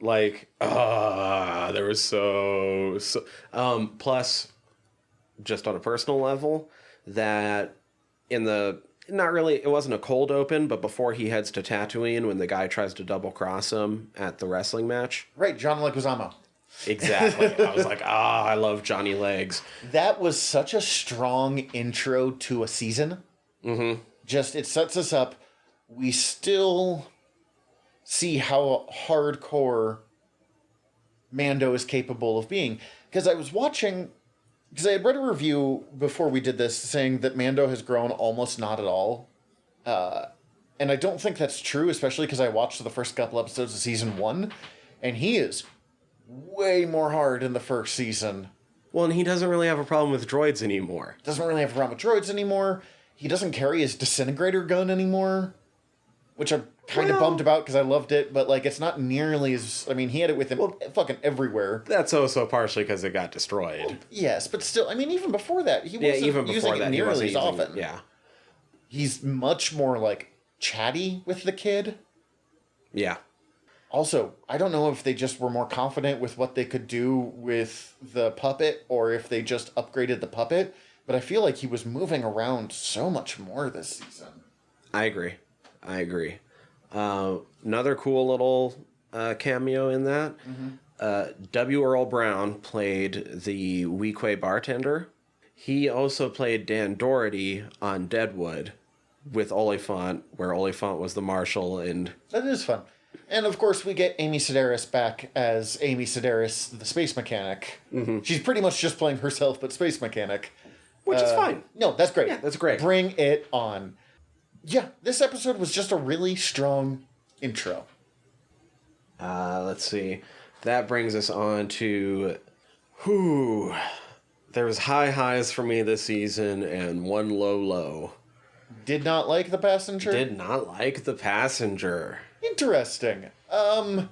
Like, there was so plus, just on a personal level, that in the, not really, it wasn't a cold open, but before he heads to Tatooine, when the guy tries to double cross him at the wrestling match. Right, John Leguizamo. Exactly. I was like, I love Johnny Legs. That was such a strong intro to a season. Mm-hmm. Just, it sets us up. We still see how hardcore Mando is capable of being. Because I was watching, because I had read a review before we did this saying that Mando has grown almost not at all. And I don't think that's true, especially because I watched the first couple episodes of season 1, and he is way more hard in the first season. Well, and he doesn't really have a problem with droids anymore. Doesn't really have a problem with droids anymore. He doesn't carry his disintegrator gun anymore, which I'm kind of bummed about because I loved it, but like it's not nearly as... I mean, he had it with him fucking everywhere. That's also partially because it got destroyed. Well, yes, but still, I mean, even before that, he wasn't using it nearly as often. Yeah. He's much more like chatty with the kid. Yeah. Also, I don't know if they just were more confident with what they could do with the puppet or if they just upgraded the puppet, but I feel like he was moving around so much more this season. I agree. Another cool little cameo in that. Mm-hmm. W. Earl Brown played the Weequay bartender. He also played Dan Doherty on Deadwood with Oliphant, where Oliphant was the marshal. And that is fun. And, of course, we get Amy Sedaris back as Amy Sedaris, the space mechanic. Mm-hmm. She's pretty much just playing herself, but space mechanic. Which is fine. No, that's great. Yeah, that's great. Bring it on. Yeah, this episode was just a really strong intro. Let's see. That brings us on to... There was high highs for me this season and one low. Did not like the passenger? Did not like the passenger. Interesting. The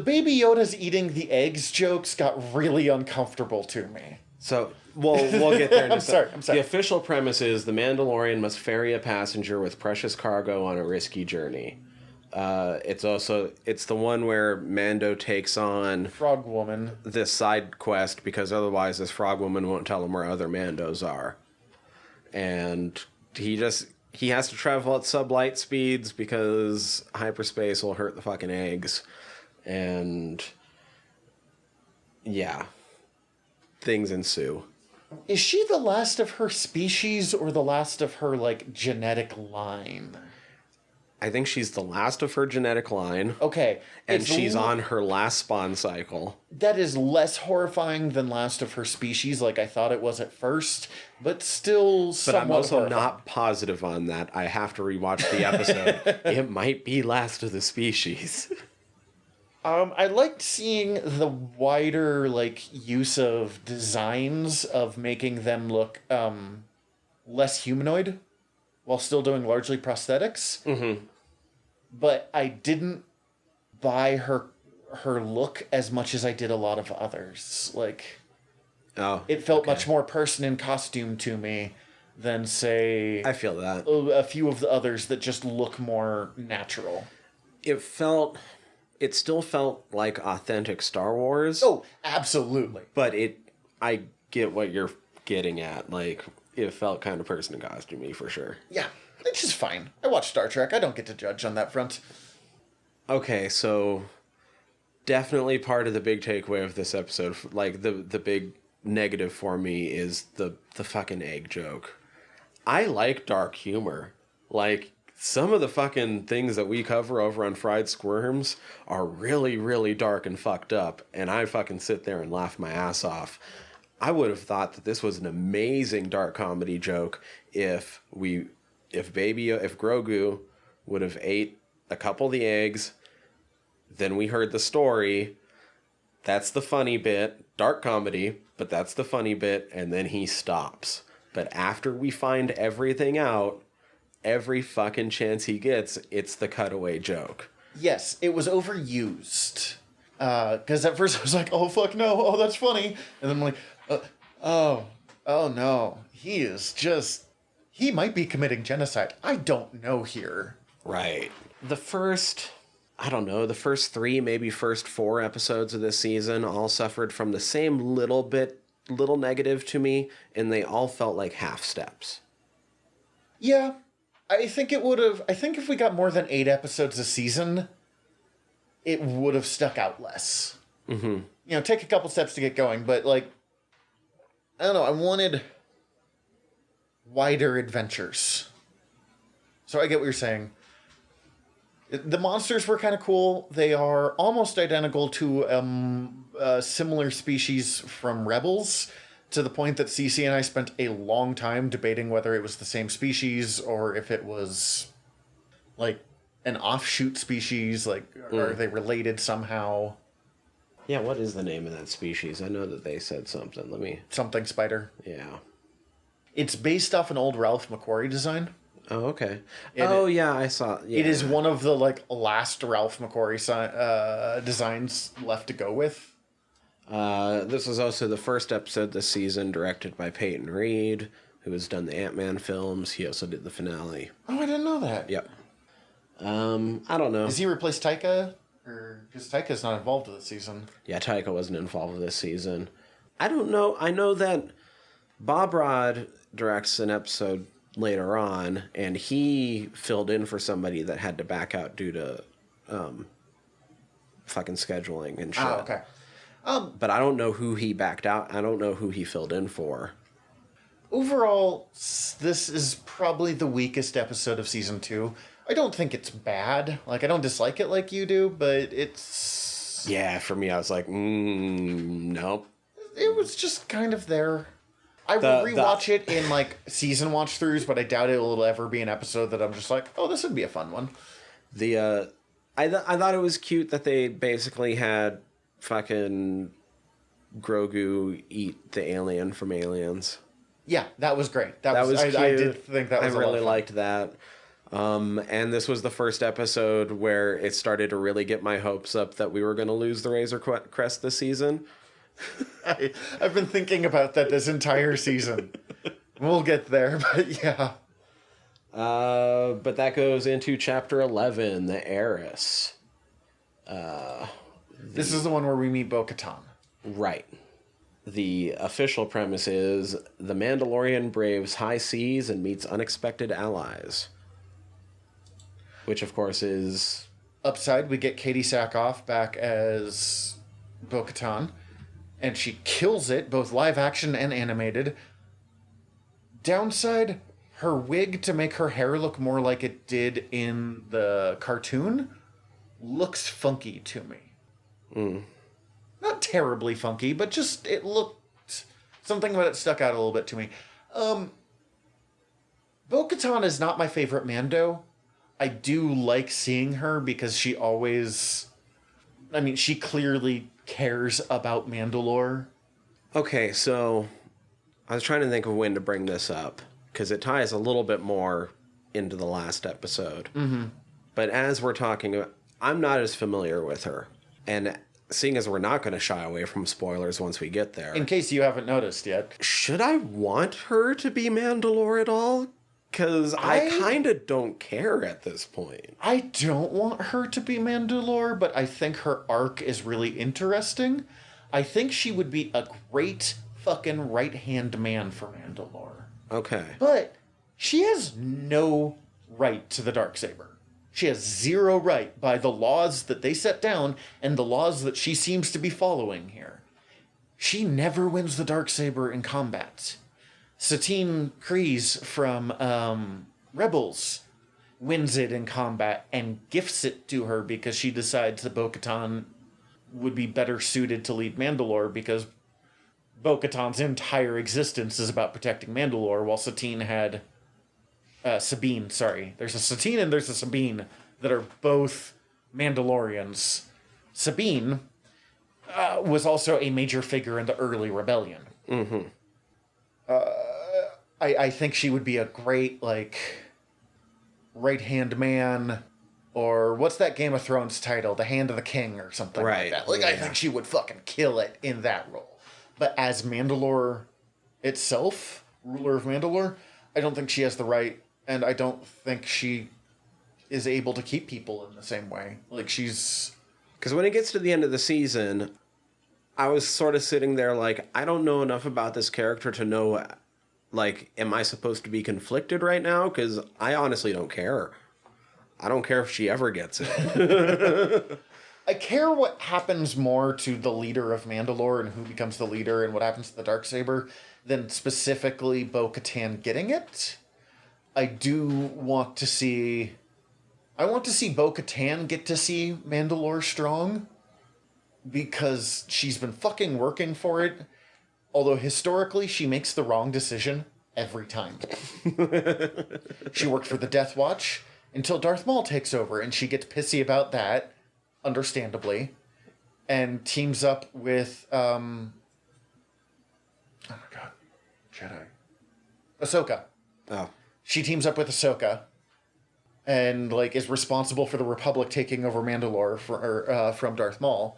Baby Yoda's eating the eggs jokes got really uncomfortable to me. So, we'll get there in I'm sorry. The official premise is the Mandalorian must ferry a passenger with precious cargo on a risky journey. It's the one where Mando takes on Frog Woman, this side quest, because otherwise this Frog Woman won't tell him where other Mandos are. And he has to travel at sublight speeds because hyperspace will hurt the fucking eggs. And yeah, things ensue. Is she the last of her species or the last of her, like, genetic line? I think she's the last of her genetic line. Okay. And she's on her last spawn cycle. That is less horrifying than last of her species, like I thought it was at first, but still somewhat But I'm also horrifying. not positive on that. I have to rewatch the episode. It might be last of the species. I liked seeing the wider, like, use of designs of making them look less humanoid while still doing largely prosthetics. Mm-hmm. But I didn't buy her look as much as I did a lot of others. Like, it felt much more person in costume to me than, say... I feel that. A few of the others that just look more natural. It still felt like authentic Star Wars. Oh, absolutely. But I get what you're getting at. Like, it felt kind of person in costume-y for sure. Yeah, it's just fine. I watch Star Trek. I don't get to judge on that front. Okay, so definitely part of the big takeaway of this episode, like the big negative for me, is the fucking egg joke. I like dark humor. Like, some of the fucking things that we cover over on Fried Squirms are really, really dark and fucked up, and I fucking sit there and laugh my ass off. I would have thought that this was an amazing dark comedy joke if Grogu would have ate a couple of the eggs, then we heard the story. That's the funny bit, dark comedy, but that's the funny bit, and then he stops. But after we find everything out, every fucking chance he gets, it's the cutaway joke. Yes, it was overused. Because at first I was like, oh, fuck no. Oh, that's funny. And then I'm like, oh no. He might be committing genocide. I don't know here. Right. The first 3, maybe first 4 episodes of this season all suffered from the same little negative to me, and they all felt like half steps. Yeah. I think if we got more than 8 episodes a season, it would have stuck out less. Mm-hmm. You know, take a couple steps to get going, but like, I don't know, I wanted wider adventures. So I get what you're saying. The monsters were kind of cool. They are almost identical to a similar species from Rebels, to the point that Cece and I spent a long time debating whether it was the same species or if it was like an offshoot species. Like, are they related somehow? Yeah, what is the name of that species? I know that they said something. Something spider. Yeah. It's based off an old Ralph McQuarrie design. Oh, okay. Yeah, I saw. Yeah. It is one of the like last Ralph McQuarrie designs left to go with. This was also the first episode this season, directed by Peyton Reed, who has done the Ant-Man films. He also did the finale. Oh, I didn't know that. Yep. I don't know. Has he replaced Taika? Or because Taika's not involved with this season. Yeah, Taika wasn't involved with this season. I don't know. I know that Bob Rod directs an episode later on, and he filled in for somebody that had to back out due to fucking scheduling and shit. Oh, okay. But I don't know who he backed out. I don't know who he filled in for. Overall, this is probably the weakest episode of season 2. I don't think it's bad. Like, I don't dislike it like you do, but it's... Yeah, for me, I was like, nope. It was just kind of there. I will rewatch it in, like, season watch-throughs, but I doubt it will ever be an episode that I'm just like, oh, this would be a fun one. I thought it was cute that they basically had fucking Grogu eat the alien from Aliens. Yeah, that was great. That was cute. I did think that was I really liked that. And this was the first episode where it started to really get my hopes up that we were going to lose the Razor Crest this season. I've been thinking about that this entire season. We'll get there, but yeah. But that goes into chapter 11, The Heiress. This is the one where we meet Bo-Katan. Right. The official premise is the Mandalorian braves high seas and meets unexpected allies. Which, of course, is... Upside, we get Katie Sackhoff back as Bo-Katan, and she kills it, both live action and animated. Downside, her wig to make her hair look more like it did in the cartoon looks funky to me. Not terribly funky, but just it looked... Something about it stuck out a little bit to me. Bo-Katan is not my favorite Mando. I do like seeing her because she always... I mean, she clearly cares about Mandalore. Okay, so I was trying to think of when to bring this up, because it ties a little bit more into the last episode. Mm-hmm. But as we're talking about... I'm not as familiar with her. And seeing as we're not going to shy away from spoilers once we get there... In case you haven't noticed yet. Should I want her to be Mandalore at all? Because I kind of don't care at this point. I don't want her to be Mandalore, but I think her arc is really interesting. I think she would be a great fucking right-hand man for Mandalore. Okay. But she has no right to the Darksaber. She has zero right by the laws that they set down and the laws that she seems to be following here. She never wins the Darksaber in combat. Satine Kryze from Rebels wins it in combat and gifts it to her because she decides that Bo-Katan would be better suited to lead Mandalore because Bo-Katan's entire existence is about protecting Mandalore, while Satine had... Sabine, sorry. There's a Satine and there's a Sabine that are both Mandalorians. Sabine was also a major figure in the early rebellion. Mm-hmm. I think she would be a great, like, right-hand man. Or what's that Game of Thrones title? The Hand of the King or something like that. Like, I think she would fucking kill it in that role. But as Mandalore itself, ruler of Mandalore, I don't think she has the right, and I don't think she is able to keep people in the same way. Like, she's... Because when it gets to the end of the season, I was sort of sitting there like, I don't know enough about this character to know, like, am I supposed to be conflicted right now? Because I honestly don't care. I don't care if she ever gets it. I care what happens more to the leader of Mandalore and who becomes the leader and what happens to the Darksaber than specifically Bo-Katan getting it. I do want to see... I want to see Bo-Katan get to see Mandalore strong because she's been fucking working for it. Although historically, she makes the wrong decision every time. She worked for the Death Watch until Darth Maul takes over, and she gets pissy about that, understandably, and teams up with, oh my god, Jedi. Ahsoka. Oh. She teams up with Ahsoka, and, like, is responsible for the Republic taking over Mandalore from Darth Maul,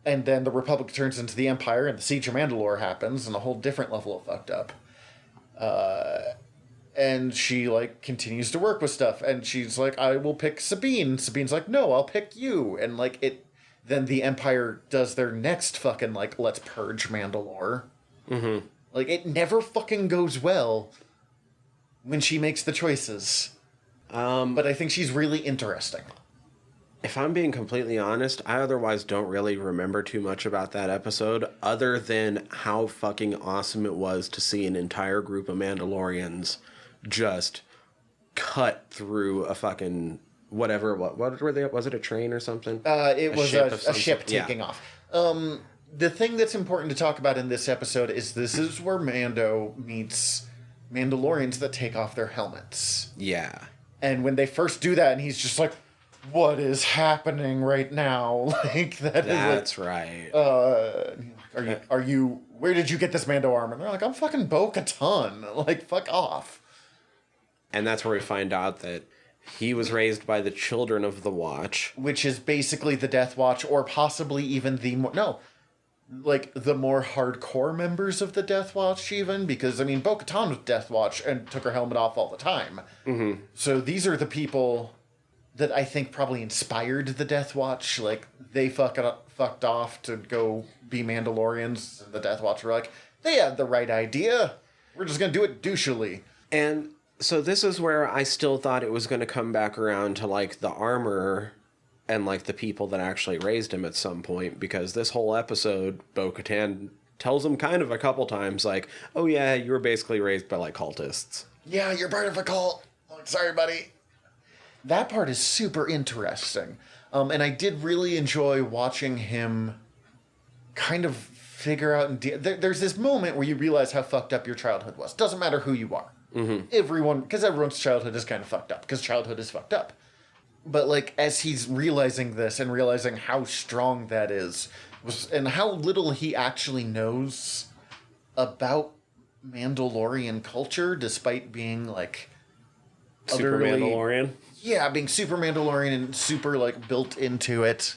and then the Republic turns into the Empire, and the Siege of Mandalore happens, and a whole different level of fucked up. And she, like, continues to work with stuff. And she's like, I will pick Sabine. Sabine's like, no, I'll pick you. And, like, then the Empire does their next fucking, like, let's purge Mandalore. Mm-hmm. Like, it never fucking goes well when she makes the choices. But I think she's really interesting. If I'm being completely honest, I otherwise don't really remember too much about that episode, other than how fucking awesome it was to see an entire group of Mandalorians just cut through a fucking whatever. What were they? Was it a train or something? It was a ship taking off. The thing that's important to talk about in this episode is this is where Mando meets Mandalorians that take off their helmets. Yeah. And when they first do that, and he's just like, what is happening right now? Like, that's right. Are you, where did you get this Mando armor? And they're like, I'm fucking Bo-Katan. Like, fuck off. And that's where we find out that he was raised by the Children of the Watch. Which is basically the Death Watch, or possibly even the more hardcore members of the Death Watch, even. Because, I mean, Bo-Katan was Death Watch and took her helmet off all the time. Mm-hmm. So these are the people that I think probably inspired the Death Watch. Like, they fucked off to go be Mandalorians. And the Death Watch were like, they had the right idea. We're just going to do it douchily. And so this is where I still thought it was going to come back around to, like, the armor and, like, the people that actually raised him at some point. Because this whole episode, Bo-Katan tells him kind of a couple times, like, oh yeah, you were basically raised by, like, cultists. Yeah, you're part of a cult. Like, sorry, buddy. That part is super interesting. And I did really enjoy watching him kind of figure out... There's this moment where you realize how fucked up your childhood was. Doesn't matter who you are. Mm-hmm. Because everyone's childhood is kind of fucked up. Because childhood is fucked up. But, like, as he's realizing this and realizing how strong that is, and how little he actually knows about Mandalorian culture, despite being, like... Super Mandalorian? Yeah, being super Mandalorian and super, like, built into it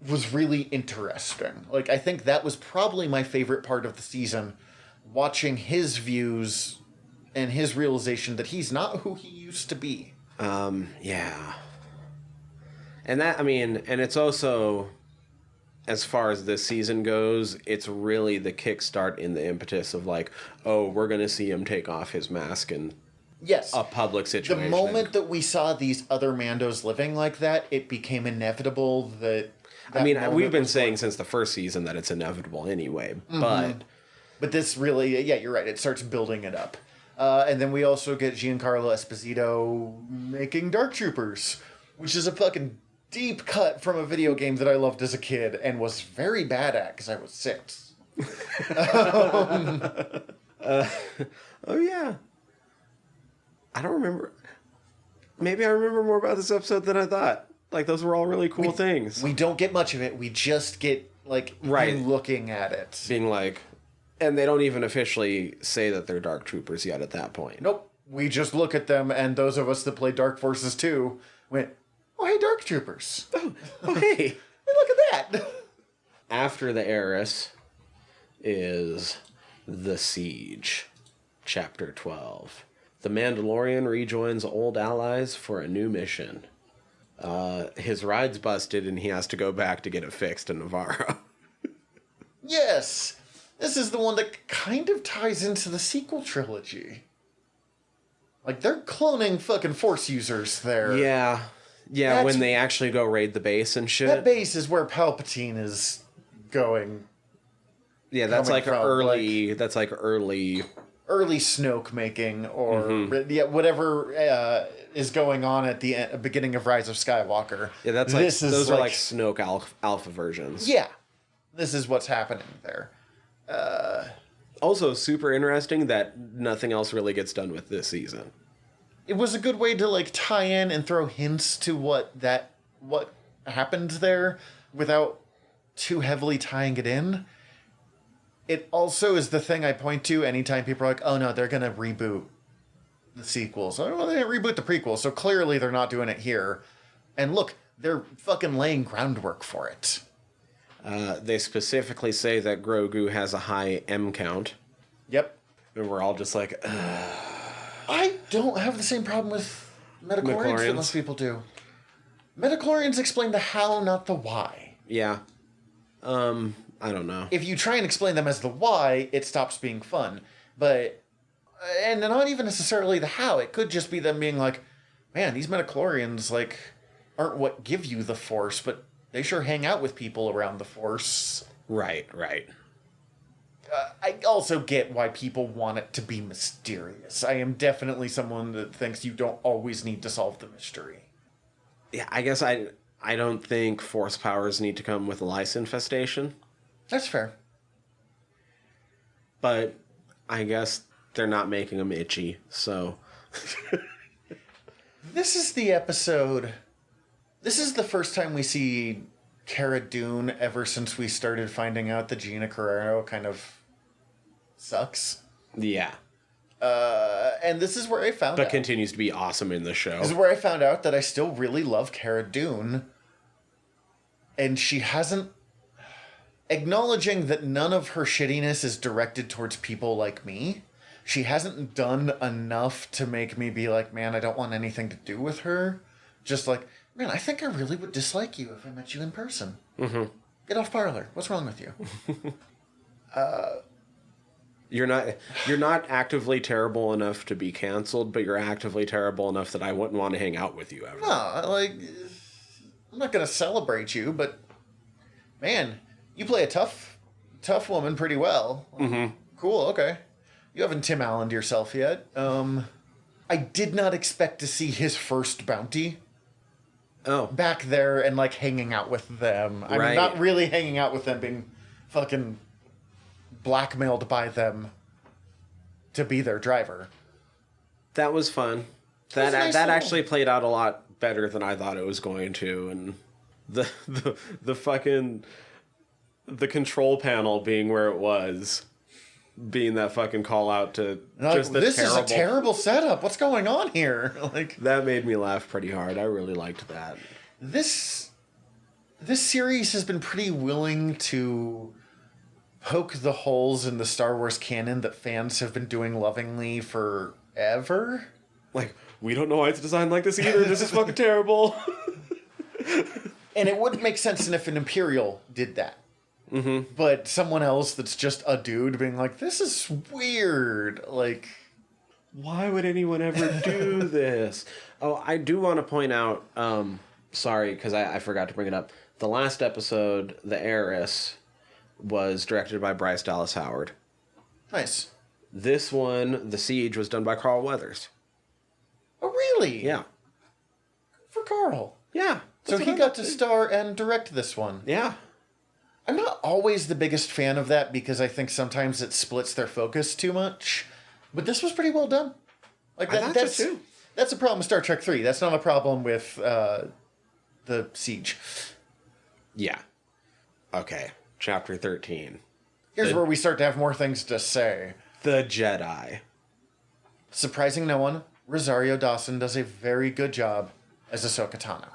was really interesting. Like, I think that was probably my favorite part of the season, watching his views and his realization that he's not who he used to be. Yeah. And that, I mean, and it's also, as far as this season goes, it's really the kickstart in the impetus of, like, oh, we're going to see him take off his mask and... Yes. A public situation. The moment that we saw these other Mandos living like that, it became inevitable that I mean, we've been saying since the first season that it's inevitable anyway, but this really, yeah, you're right. It starts building it up. And then we also get Giancarlo Esposito making Dark Troopers, which is a fucking deep cut from a video game that I loved as a kid and was very bad at because I was 6. Oh, yeah. I don't remember. Maybe I remember more about this episode than I thought. Like, those were all really cool things. We don't get much of it. We just get, like, you looking at it. Being like... And they don't even officially say that they're Dark Troopers yet at that point. Nope. We just look at them, and those of us that play Dark Forces 2 went, oh, TIE Dark Troopers. Oh, hey. Hey, look at that. After the Heiress is The Siege, Chapter 12. The Mandalorian rejoins old allies for a new mission. His ride's busted and he has to go back to get it fixed in Navarro. Yes. This is the one that kind of ties into the sequel trilogy. Like, they're cloning fucking Force users there. Yeah, That's- when they actually go raid the base and shit. That base is where Palpatine is going. Yeah, that's coming like from, early. That's like early. Early Snoke making, or whatever is going on at the beginning of Rise of Skywalker. Yeah, that's like those are like like Snoke alpha versions. Yeah, this is what's happening there. Also, super interesting that nothing else really gets done with this season. It was a good way to like tie in and throw hints to what happened there without too heavily tying it in. It also is the thing I point to anytime people are like, oh no, they're going to reboot the sequels. Oh, well, they didn't reboot the prequels, so clearly they're not doing it here. And look, they're fucking laying groundwork for it. They specifically say that Grogu has a high M count. Yep. And we're all just like, I don't have the same problem with midichlorians that most people do. Midichlorians explain the how, not the why. Yeah. I don't know. If you try and explain them as the why, it stops being fun. But, and not even necessarily the how. It could just be them being like, man, these midichlorians, like, aren't what give you the Force, but they sure hang out with people around the Force. Right. I also get why people want it to be mysterious. I am definitely someone that thinks you don't always need to solve the mystery. Yeah, I guess I don't think Force powers need to come with a lice infestation. That's fair. But I guess they're not making them itchy, so... This is the episode... This is the first time we see Cara Dune ever since we started finding out that Gina Carrero kind of sucks. Yeah. And this is where I found out... But continues to be awesome in the show. This is where I found out that I still really love Cara Dune. And she hasn't... Acknowledging that none of her shittiness is directed towards people like me, she hasn't done enough to make me be like, man, I don't want anything to do with her. Just like, man, I think I really would dislike you if I met you in person. Mm-hmm. Get off Parler. What's wrong with you? You're not actively terrible enough to be canceled, but you're actively terrible enough that I wouldn't want to hang out with you ever. No, like, I'm not going to celebrate you, but, man, you play a tough woman pretty well. Mm-hmm. Cool, okay. You haven't Tim Allen'd yourself yet. I did not expect to see his first bounty. Oh. Back there and, like, hanging out with them. I mean, not really hanging out with them, being fucking blackmailed by them to be their driver. That was fun. That actually played out a lot better than I thought it was going to, and the fucking the control panel being where it was, being that fucking call out to just the this terrible... is a terrible setup. What's going on here? Like, that made me laugh pretty hard. I really liked that. This series has been pretty willing to poke the holes in the Star Wars canon that fans have been doing lovingly forever. Like, we don't know why it's designed like this either. This is fucking terrible. And it wouldn't make sense if an Imperial did that. Mm-hmm. But someone else that's just a dude being like, this is weird. Like, why would anyone ever do this? Oh, I do want to point out, sorry, because I forgot to bring it up. The last episode, The Heiress, was directed by Bryce Dallas Howard. Nice. This one, The Siege, was done by Carl Weathers. Oh, really? Yeah. Good for Carl. Yeah. So he got to star and direct this one. Yeah. I'm not always the biggest fan of that because I think sometimes it splits their focus too much. But this was pretty well done. Like that's so too. That's a problem with Star Trek 3. That's not a problem with the Siege. Yeah. Okay. Chapter 13. Here's where we start to have more things to say. The Jedi. Surprising no one, Rosario Dawson does a very good job as Ahsoka Tano.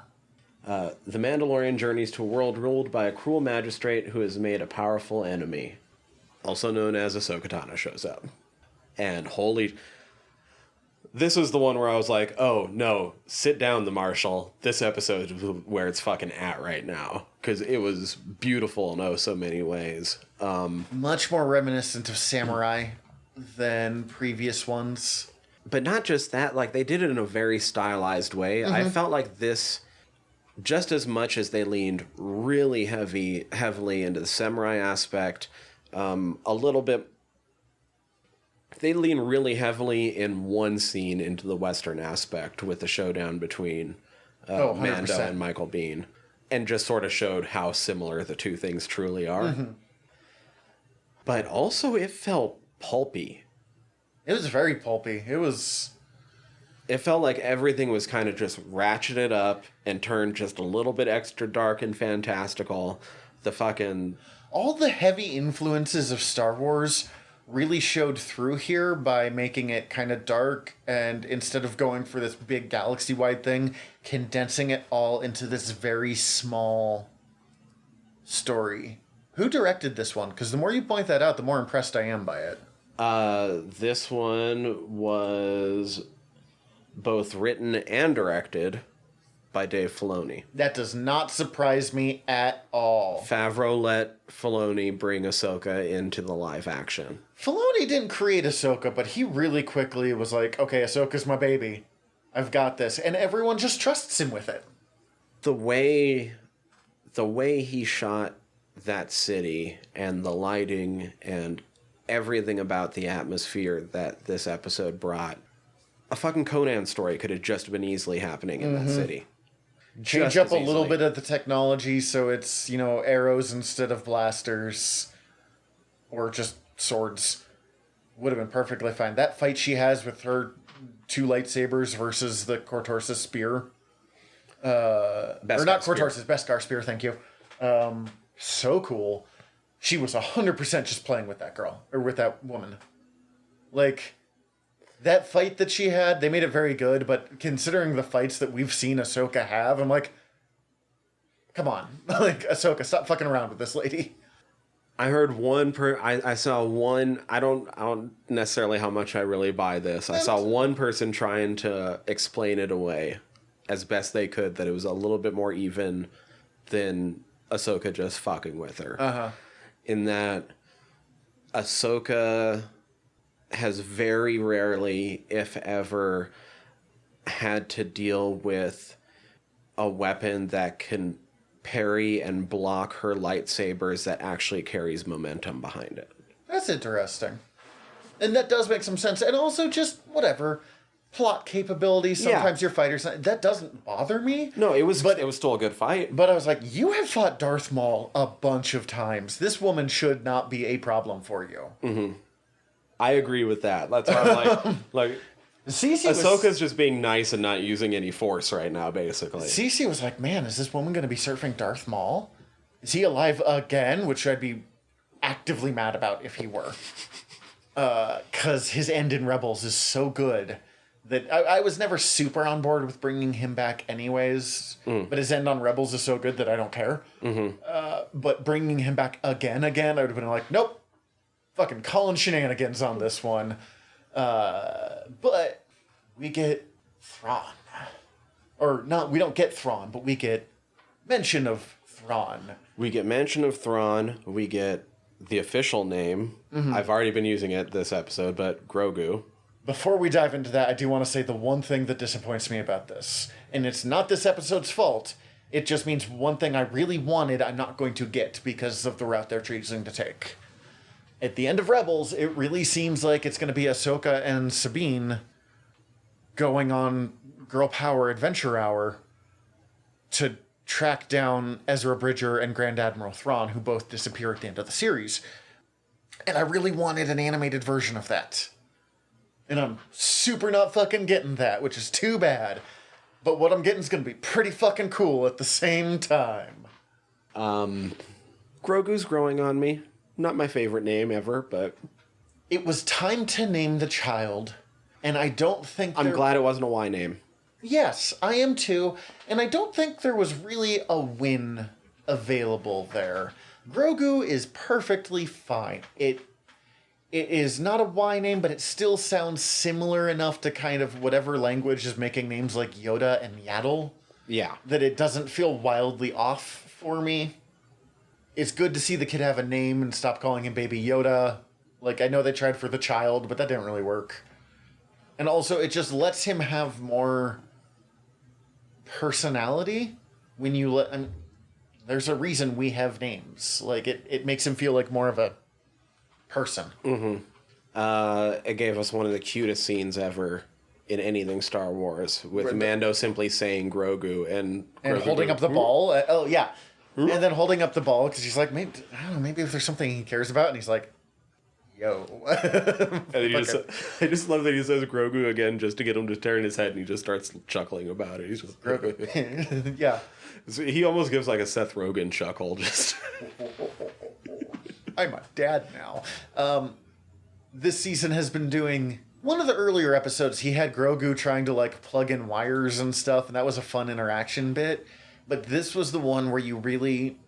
The Mandalorian journeys to a world ruled by a cruel magistrate who has made a powerful enemy, also known as Ahsoka Tano, shows up. And holy... This was the one where I was like, oh, no, sit down, the Marshal. This episode is where it's fucking at right now. Because it was beautiful in so many ways. Much more reminiscent of Samurai than previous ones. But not just that, like, they did it in a very stylized way. I felt like this, just as much as they leaned really heavily into the Samurai aspect, a little bit... They lean really heavily in one scene into the Western aspect with the showdown between Mando and Michael Biehn, and just sort of showed how similar the two things truly are. But also it felt pulpy. It was very pulpy. It felt like everything was kind of just ratcheted up and turned just a little bit extra dark and fantastical. All the heavy influences of Star Wars really showed through here by making it kind of dark, and instead of going for this big galaxy-wide thing, condensing it all into this very small story. Who directed this one? Because the more you point that out, the more impressed I am by it. This one was both written and directed by Dave Filoni. That does not surprise me at all. Favreau let Filoni bring Ahsoka into the live action. Filoni didn't create Ahsoka, but he really quickly was like, okay, Ahsoka's my baby. I've got this. And everyone just trusts him with it. The way he shot that city and the lighting and everything about the atmosphere that this episode brought, a fucking Conan story could have just been easily happening in that city. Change up a little bit of the technology so it's, arrows instead of blasters. Or just swords. Would have been perfectly fine. That fight she has with her 2 lightsabers versus the Cortorsis spear. Beskar spear, thank you. So cool. She was 100% just playing with that girl. Or with that woman. Like... That fight that she had, they made it very good, but considering the fights that we've seen Ahsoka have, I'm like, come on. Like, Ahsoka, stop fucking around with this lady. I heard I saw one, I don't necessarily how much I really buy this. I saw one person trying to explain it away as best they could, that it was a little bit more even than Ahsoka just fucking with her. In that Ahsoka has very rarely, if ever, had to deal with a weapon that can parry and block her lightsabers that actually carries momentum behind it. That's interesting. And that does make some sense. And also just, whatever, plot capabilities. Sometimes your fighters... That doesn't bother me. No, it was still a good fight. But I was like, you have fought Darth Maul a bunch of times. This woman should not be a problem for you. I agree with that. That's why I'm like Ahsoka's just being nice and not using any force right now, basically. Cece was like, man, is this woman going to be surfing Darth Maul? Is he alive again? Which I'd be actively mad about if he were. Because his end in Rebels is so good that I was never super on board with bringing him back anyways. But his end on Rebels is so good that I don't care. But bringing him back again, I would have been like, nope. Fucking calling shenanigans on this one. But we get Thrawn. Or not, we don't get Thrawn, but we get mention of Thrawn. We get mention of Thrawn. We get the official name. I've already been using it this episode, but Grogu. Before we dive into that, I do want to say the one thing that disappoints me about this. And it's not this episode's fault. It just means one thing I really wanted I'm not going to get because of the route they're choosing to take. At the end of Rebels, it really seems like it's going to be Ahsoka and Sabine going on Girl Power Adventure Hour to track down Ezra Bridger and Grand Admiral Thrawn, who both disappear at the end of the series. And I really wanted an animated version of that. And I'm super not fucking getting that, which is too bad. But what I'm getting is going to be pretty fucking cool at the same time. Grogu's growing on me. Not my favorite name ever, but... It was time to name the child, and I don't think... I'm glad it wasn't a Y name. Yes, I am too. And I don't think there was really a win available there. Grogu is perfectly fine. It is not a Y name, but it still sounds similar enough to kind of whatever language is making names like Yoda and Yaddle. Yeah. That it doesn't feel wildly off for me. It's good to see the kid have a name and stop calling him Baby Yoda. Like, I know they tried for the child, but that didn't really work. And also, it just lets him have more personality when you let... there's a reason we have names. Like, it makes him feel like more of a person. Mm-hmm. It gave us one of the cutest scenes ever in anything Star Wars, with Mando simply saying Grogu and holding up the ball. Oh, yeah. And then holding up the ball, because he's like, maybe, I don't know, maybe if there's something he cares about, and he's like, yo. And then I just love that he says Grogu again just to get him to turn his head, and he just starts chuckling about it. He's just Grogu. Yeah. So he almost gives like a Seth Rogen chuckle. Just I'm a dad now. This season has been doing... One of the earlier episodes, he had Grogu trying to, like, plug in wires and stuff, and that was a fun interaction bit. But this was the one where you really...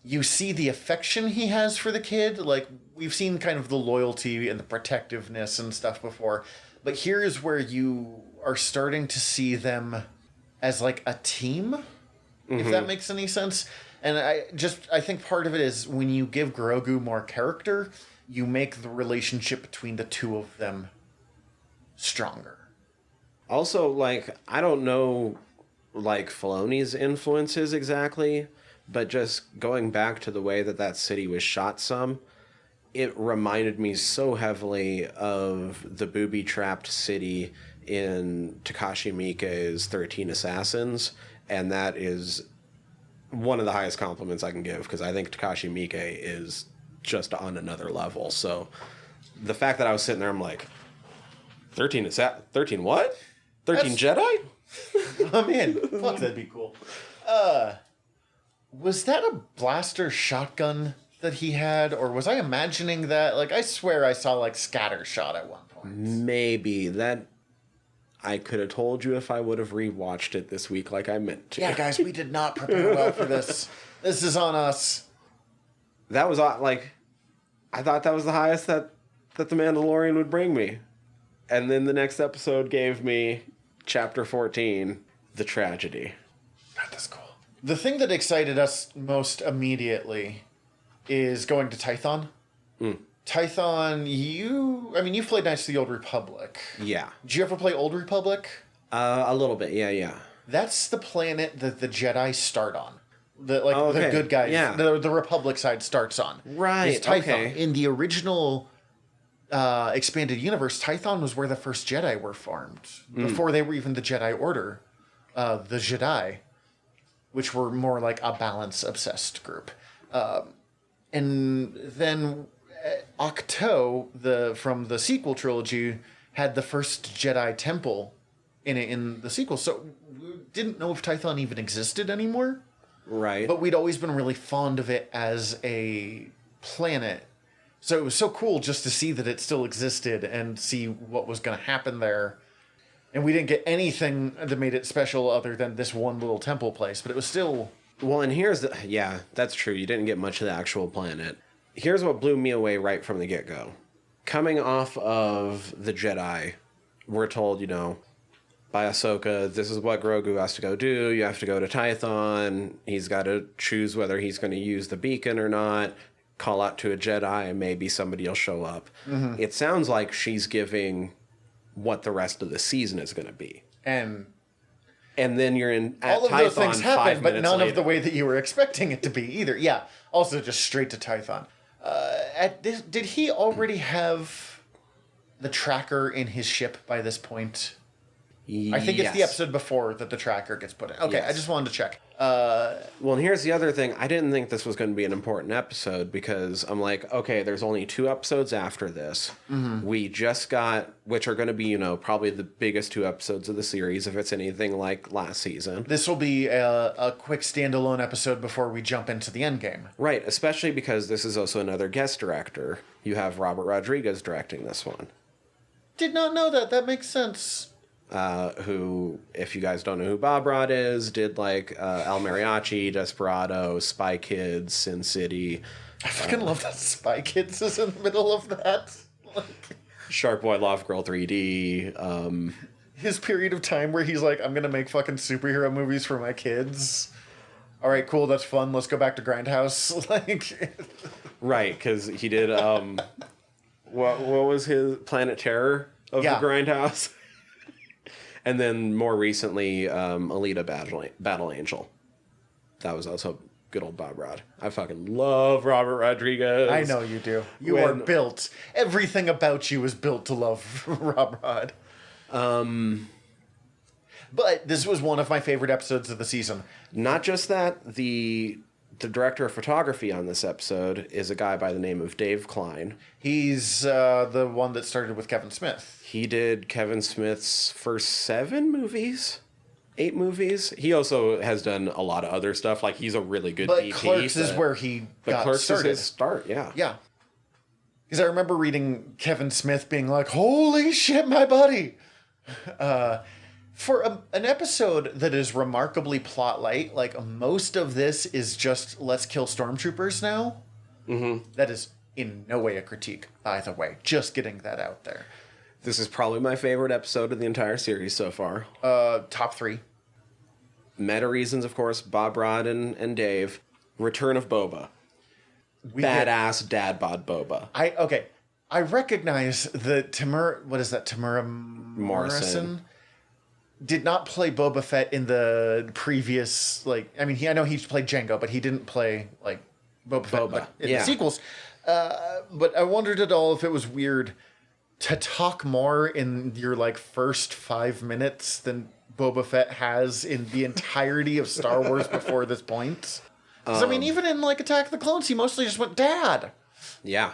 You see the affection he has for the kid. Like, we've seen kind of the loyalty and the protectiveness and stuff before. But here is where you are starting to see them as, like, a team, if that makes any sense. And I think part of it is when you give Grogu more character, you make the relationship between the two of them stronger. Also, like, I don't know, like, Filoni's influences exactly, but just going back to the way that city was shot it reminded me so heavily of the booby-trapped city in Takashi Miike's 13 Assassins, and that is one of the highest compliments I can give, because I think Takashi Miike is just on another level. So the fact that I was sitting there, I'm like, 13 what? 13 Jedi? I'm in. Fuck, that'd be cool. Was that a blaster shotgun that he had, or was I imagining that? Like, I swear I saw, like, scatter shot at one point. Maybe. That I could have told you if I would have rewatched it this week like I meant to. Yeah, guys, we did not prepare well for this. This is on us. That was, like, I thought that was the highest that The Mandalorian would bring me. And then the next episode gave me Chapter 14, The Tragedy. God, that's cool. The thing that excited us most immediately is going to Tython. Tython, you've played Knights of the Old Republic. Yeah. Did you ever play Old Republic? A little bit, yeah. That's the planet that the Jedi start on. The good guys, the Republic side starts on. Right, It's Tython. okay. In the original expanded universe, Tython was where the first Jedi were formed. Before they were even the Jedi Order. The Jedi, which were more like a balance-obsessed group. And then Octo, from the sequel trilogy, had the first Jedi temple in the sequel. So we didn't know if Tython even existed anymore. Right. But we'd always been really fond of it as a planet. So it was so cool just to see that it still existed and see what was going to happen there. And we didn't get anything that made it special other than this one little temple place. But it was still... Well, and yeah, that's true. You didn't get much of the actual planet. Here's what blew me away right from the get-go. Coming off of the Jedi, we're told, by Ahsoka, this is what Grogu has to go do. You have to go to Tython. He's got to choose whether he's going to use the beacon or not. Call out to a Jedi, and maybe somebody will show up. Mm-hmm. It sounds like she's giving what the rest of the season is going to be. And then you're at all of Tython those things happen, but none later. of the way that you were expecting it to be either. Yeah. Also, just straight to Tython. Did he already have the tracker in his ship by this point? I think it's the episode before that the tracker gets put in. Okay, yes. I just wanted to check. Well, and here's the other thing. I didn't think this was going to be an important episode because I'm like, okay, there's only 2 episodes after this. Mm-hmm. We just got, which are going to be, probably the biggest 2 episodes of the series if it's anything like last season. This will be a quick standalone episode before we jump into the endgame. Right, especially because this is also another guest director. You have Robert Rodriguez directing this one. Did not know that. That makes sense. who, if you guys don't know who Bob Rod is, did like El Mariachi, Desperado, Spy Kids, Sin City. I fucking love that Spy Kids is in the middle of that. Shark Boy Love Girl 3D. His period of time where he's like, I'm going to make fucking superhero movies for my kids. All right, cool, that's fun. Let's go back to Grindhouse. Like, right, because he did, what was his Planet Terror of the Grindhouse? And then more recently, Alita Battle Angel. That was also good old Bob Rod. I fucking love Robert Rodriguez. I know you do. You are built. Everything about you is built to love Rob Rod. But this was one of my favorite episodes of the season. Not just that, the director of photography on this episode is a guy by the name of Dave Klein. He's the one that started with Kevin Smith. He did Kevin Smith's first 8 movies. He also has done a lot of other stuff. Like, he's a really good DP. But Clerks is where he got Clerks started. is his start, yeah. Yeah. Because I remember reading Kevin Smith being like, holy shit, my buddy! For an episode that is remarkably plot light, like, most of this is just, let's kill stormtroopers now. Mm-hmm. That is in no way a critique, either way. Just getting that out there. This is probably my favorite episode of the entire series so far. Top 3. Meta reasons, of course, Bob Rod and Dave. Return of Boba. Badass dad bod Boba. I recognize that Tamura Morrison did not play Boba Fett in the previous, like, I mean, I know he played Jango, but he didn't play, like, Boba Fett in the sequels. But I wondered at all if it was weird to talk more in your, like, first 5 minutes than Boba Fett has in the entirety of Star Wars before this point. Because, I mean, even in, like, Attack of the Clones, he mostly just went, Dad! Yeah,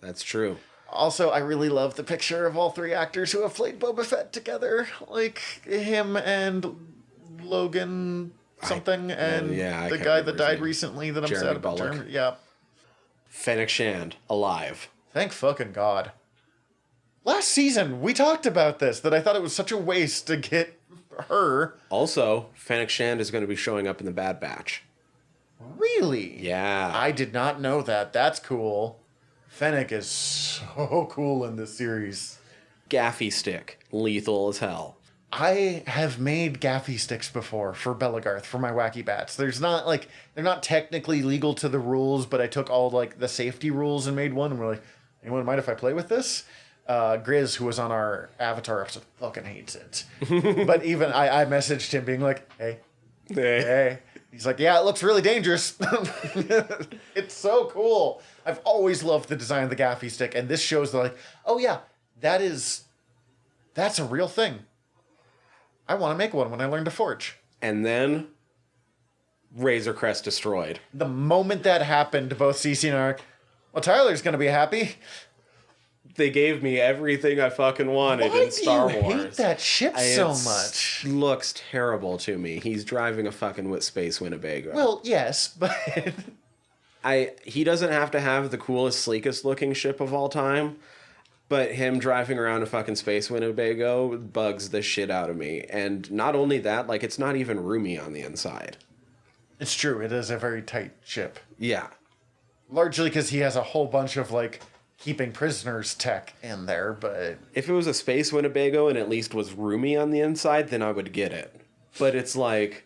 that's true. Also, I really love the picture of all 3 actors who have played Boba Fett together. Like, him and Logan something, and the guy that died recently that I'm sad about. Yeah. Fennec Shand, alive. Thank fucking God. Last season, we talked about this, that I thought it was such a waste to get her. Also, Fennec Shand is going to be showing up in the Bad Batch. Really? Yeah. I did not know that. That's cool. Fennec is so cool in this series. Gaffy stick. Lethal as hell. I have made gaffy sticks before for Belagarth, for my wacky bats. There's not, like, they're not technically legal to the rules, but I took all, like, the safety rules and made one, and we're like, anyone mind if I play with this? Grizz, who was on our Avatar episode, fucking hates it. But even I messaged him being like, hey. He's like, yeah, it looks really dangerous. It's so cool. I've always loved the design of the gaffy stick, and this shows that, like, oh yeah, that's a real thing. I want to make one when I learn to forge. And then Razor Crest destroyed. The moment that happened, both Cece and I are like, well, Tyler's going to be happy. They gave me everything I fucking wanted in Star Wars. Why do you hate that ship so much? Looks terrible to me. He's driving a fucking Space Winnebago. Well, yes, but he doesn't have to have the coolest, sleekest looking ship of all time, but him driving around a fucking Space Winnebago bugs the shit out of me. And not only that, like, it's not even roomy on the inside. It's true. It is a very tight ship. Yeah. Largely because he has a whole bunch of, like, keeping prisoners tech in there, but if it was a Space Winnebago and at least was roomy on the inside, then I would get it. But it's like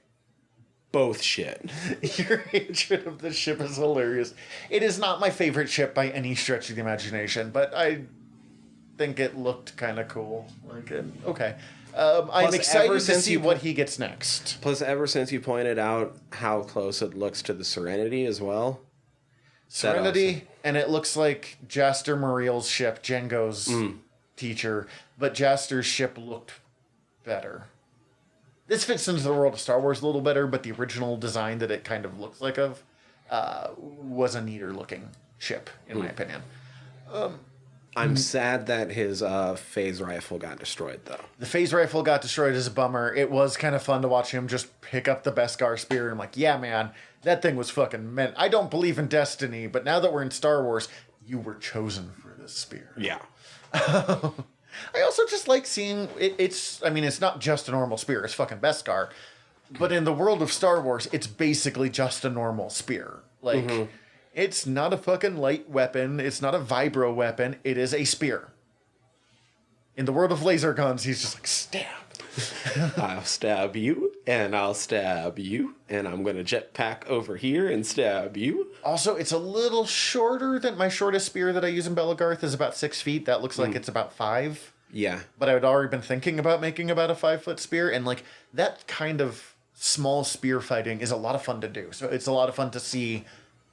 both shit. Your hatred of the ship is hilarious. It is not my favorite ship by any stretch of the imagination, but I think it looked kind of cool. Like, okay. I'm excited to see what he gets next. Plus, ever since you pointed out how close it looks to the Serenity as well. Serenity, and it looks like Jaster Muriel's ship, Django's teacher, but Jaster's ship looked better. This fits into the world of Star Wars a little better, but the original design that it kind of looks like was a neater looking ship, in my opinion. I'm sad that his phase rifle got destroyed, though. The phase rifle got destroyed as a bummer. It was kind of fun to watch him just pick up the Beskar spear, and I'm like, yeah, man, that thing was fucking meant. I don't believe in destiny, but now that we're in Star Wars, you were chosen for this spear. Yeah. I also just like seeing it, I mean, it's not just a normal spear. It's fucking Beskar. But in the world of Star Wars, it's basically just a normal spear. Like, it's not a fucking light weapon. It's not a vibro weapon. It is a spear. In the world of laser guns, he's just like, stab. I'll stab you, and I'll stab you, and I'm going to jetpack over here and stab you. Also, it's a little shorter than my shortest spear that I use in Belagarth is about 6 feet. That looks like it's about 5. Yeah. But I had already been thinking about making about a 5-foot spear, and like that kind of small spear fighting is a lot of fun to do. So it's a lot of fun to see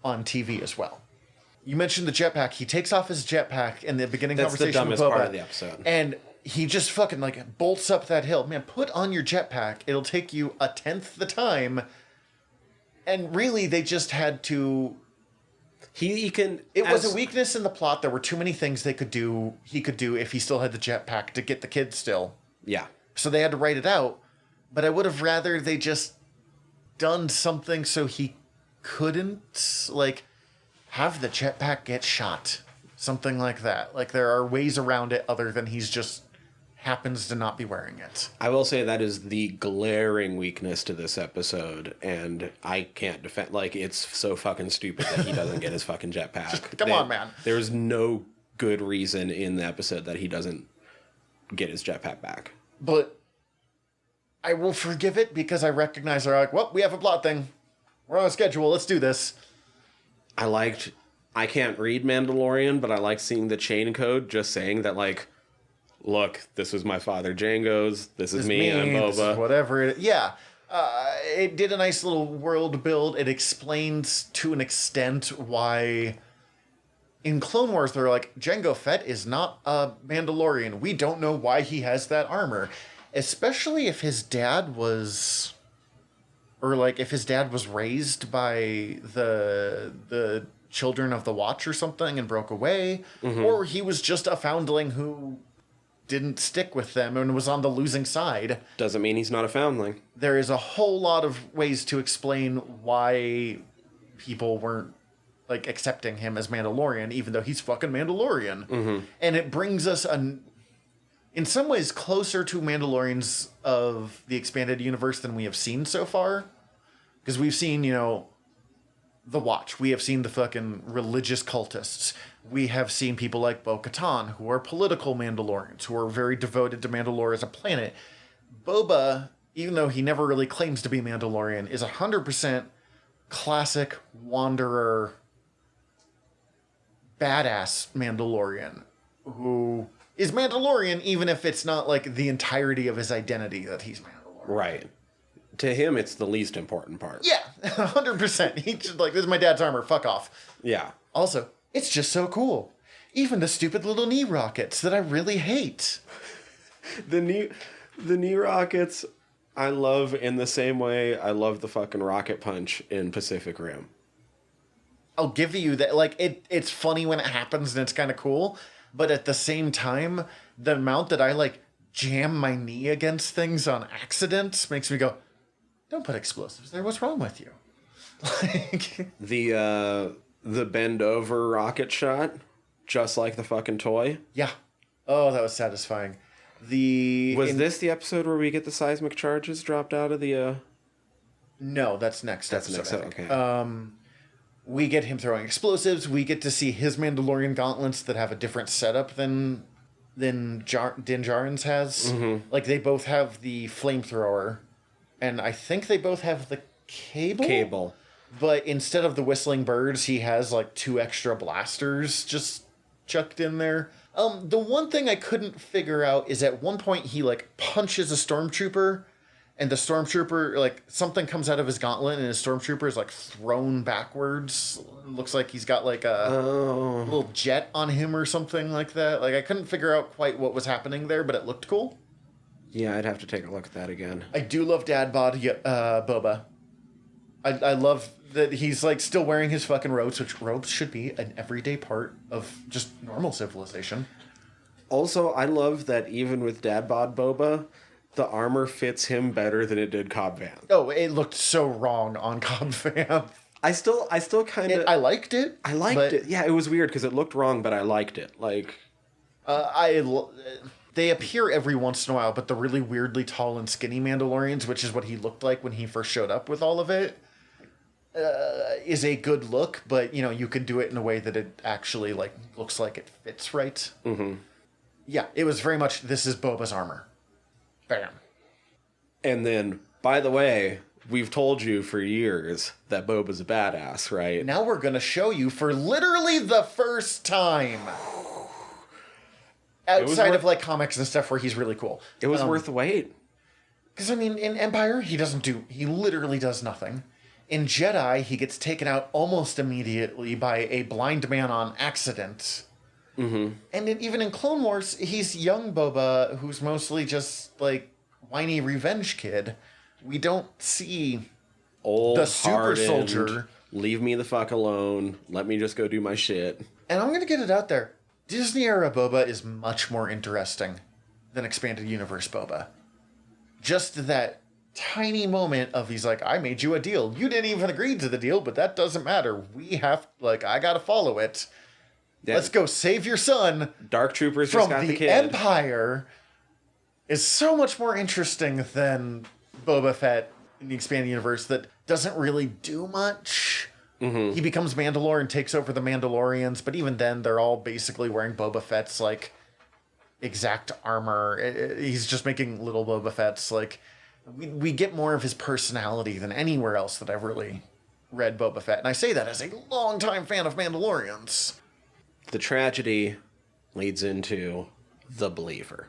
on TV as well. You mentioned the jetpack. He takes off his jetpack in the beginning conversation with Boba. That's the dumbest part of the episode. And he just fucking like bolts up that hill. Man, put on your jetpack. It'll take you 1/10 the time. And really, they just had to... He can... It was a weakness in the plot. There were too many things he could do if he still had the jetpack to get the kids still. Yeah. So they had to write it out. But I would have rather they just done something so he couldn't, like, have the jetpack get shot. Something like that. Like, there are ways around it other than he's just happens to not be wearing it. I will say that is the glaring weakness to this episode, and I can't defend... Like, it's so fucking stupid that he doesn't get his fucking jetpack. Come on, man. There's no good reason in the episode that he doesn't get his jetpack back. But I will forgive it because I recognize they're like, well, we have a plot thing. We're on a schedule. Let's do this. I can't read Mandalorian, but I like seeing the chain code just saying that, like, look, this was my father Jango's, this is me, I'm Boba. This is whatever it is. Yeah. It did a nice little world build. It explains to an extent why in Clone Wars they're like, Jango Fett is not a Mandalorian. We don't know why he has that armor. Especially if his dad was... Or, like, if his dad was raised by the Children of the Watch or something and broke away. Mm-hmm. Or he was just a foundling who didn't stick with them and was on the losing side. Doesn't mean he's not a foundling. There is a whole lot of ways to explain why people weren't, like, accepting him as Mandalorian, even though he's fucking Mandalorian. Mm-hmm. And it brings us, in some ways, closer to Mandalorians of the expanded universe than we have seen so far. Because we've seen, you know, the Watch. We have seen the fucking religious cultists. We have seen people like Bo-Katan, who are political Mandalorians, who are very devoted to Mandalore as a planet. Boba, even though he never really claims to be Mandalorian, is 100% classic wanderer, badass Mandalorian, who is Mandalorian even if it's not like the entirety of his identity that he's Mandalorian. Right. To him, it's the least important part. Yeah, 100%. He's just like, this is my dad's armor, fuck off. Yeah. Also, it's just so cool. Even the stupid little knee rockets that I really hate. The knee rockets, I love in the same way I love the fucking rocket punch in Pacific Rim. I'll give you that. Like, it's funny when it happens and it's kind of cool. But at the same time, the amount that I, like, jam my knee against things on accident makes me go, don't put explosives there. What's wrong with you? Like, the bend over rocket shot, just like the fucking toy. Yeah. Oh, that was satisfying. Was this the episode where we get the seismic charges dropped out of the... No, that's next episode. That's next episode, okay. We get him throwing explosives. We get to see his Mandalorian gauntlets that have a different setup than Din Djarin's has. Mm-hmm. Like, they both have the flamethrower, and I think they both have the cable. But instead of the whistling birds, he has, like, 2 extra blasters just chucked in there. The one thing I couldn't figure out is at one point he, like, punches a stormtrooper, and the stormtrooper, like, something comes out of his gauntlet, and his stormtrooper is, like, thrown backwards. Looks like he's got, like, a little jet on him or something like that. Like, I couldn't figure out quite what was happening there, but it looked cool. Yeah, I'd have to take a look at that again. I do love Dad Bod Boba. I love that he's, like, still wearing his fucking robes, which robes should be an everyday part of just normal civilization. Also, I love that even with Dad Bod Boba, the armor fits him better than it did Cobb Vanth. Oh, it looked so wrong on Cobb Vanth. I still kind of... I liked it. I liked it. Yeah, it was weird because it looked wrong, but I liked it. Like... They appear every once in a while, but the really weirdly tall and skinny Mandalorians, which is what he looked like when he first showed up with all of it, is a good look, but, you know, you could do it in a way that it actually, like, looks like it fits right. Mm-hmm. Yeah, it was very much, this is Boba's armor. Bam. And then, by the way, we've told you for years that Boba's a badass, right? Now we're going to show you for literally the first time. Outside of, like, comics and stuff where he's really cool. It was worth the wait. Because, I mean, in Empire, he literally does nothing. In Jedi, he gets taken out almost immediately by a blind man on accident. Mm-hmm. And even in Clone Wars, he's young Boba, who's mostly just, like, whiny revenge kid. We don't see old, the super hardened, soldier. Leave me the fuck alone. Let me just go do my shit. And I'm going to get it out there. Disney-era Boba is much more interesting than Expanded Universe Boba. Just that tiny moment of he's like, I made you a deal. You didn't even agree to the deal, but that doesn't matter. We have, like, I gotta follow it. Yeah. Let's go save your son. Dark Troopers just got the kid. Empire is so much more interesting than Boba Fett in the Expanded Universe that doesn't really do much. Mm-hmm. He becomes Mandalore and takes over the Mandalorians, but even then, they're all basically wearing Boba Fett's, like, exact armor. He's just making little Boba Fett's, like... We get more of his personality than anywhere else that I've really read Boba Fett. And I say that as a longtime fan of Mandalorians. The tragedy leads into the believer.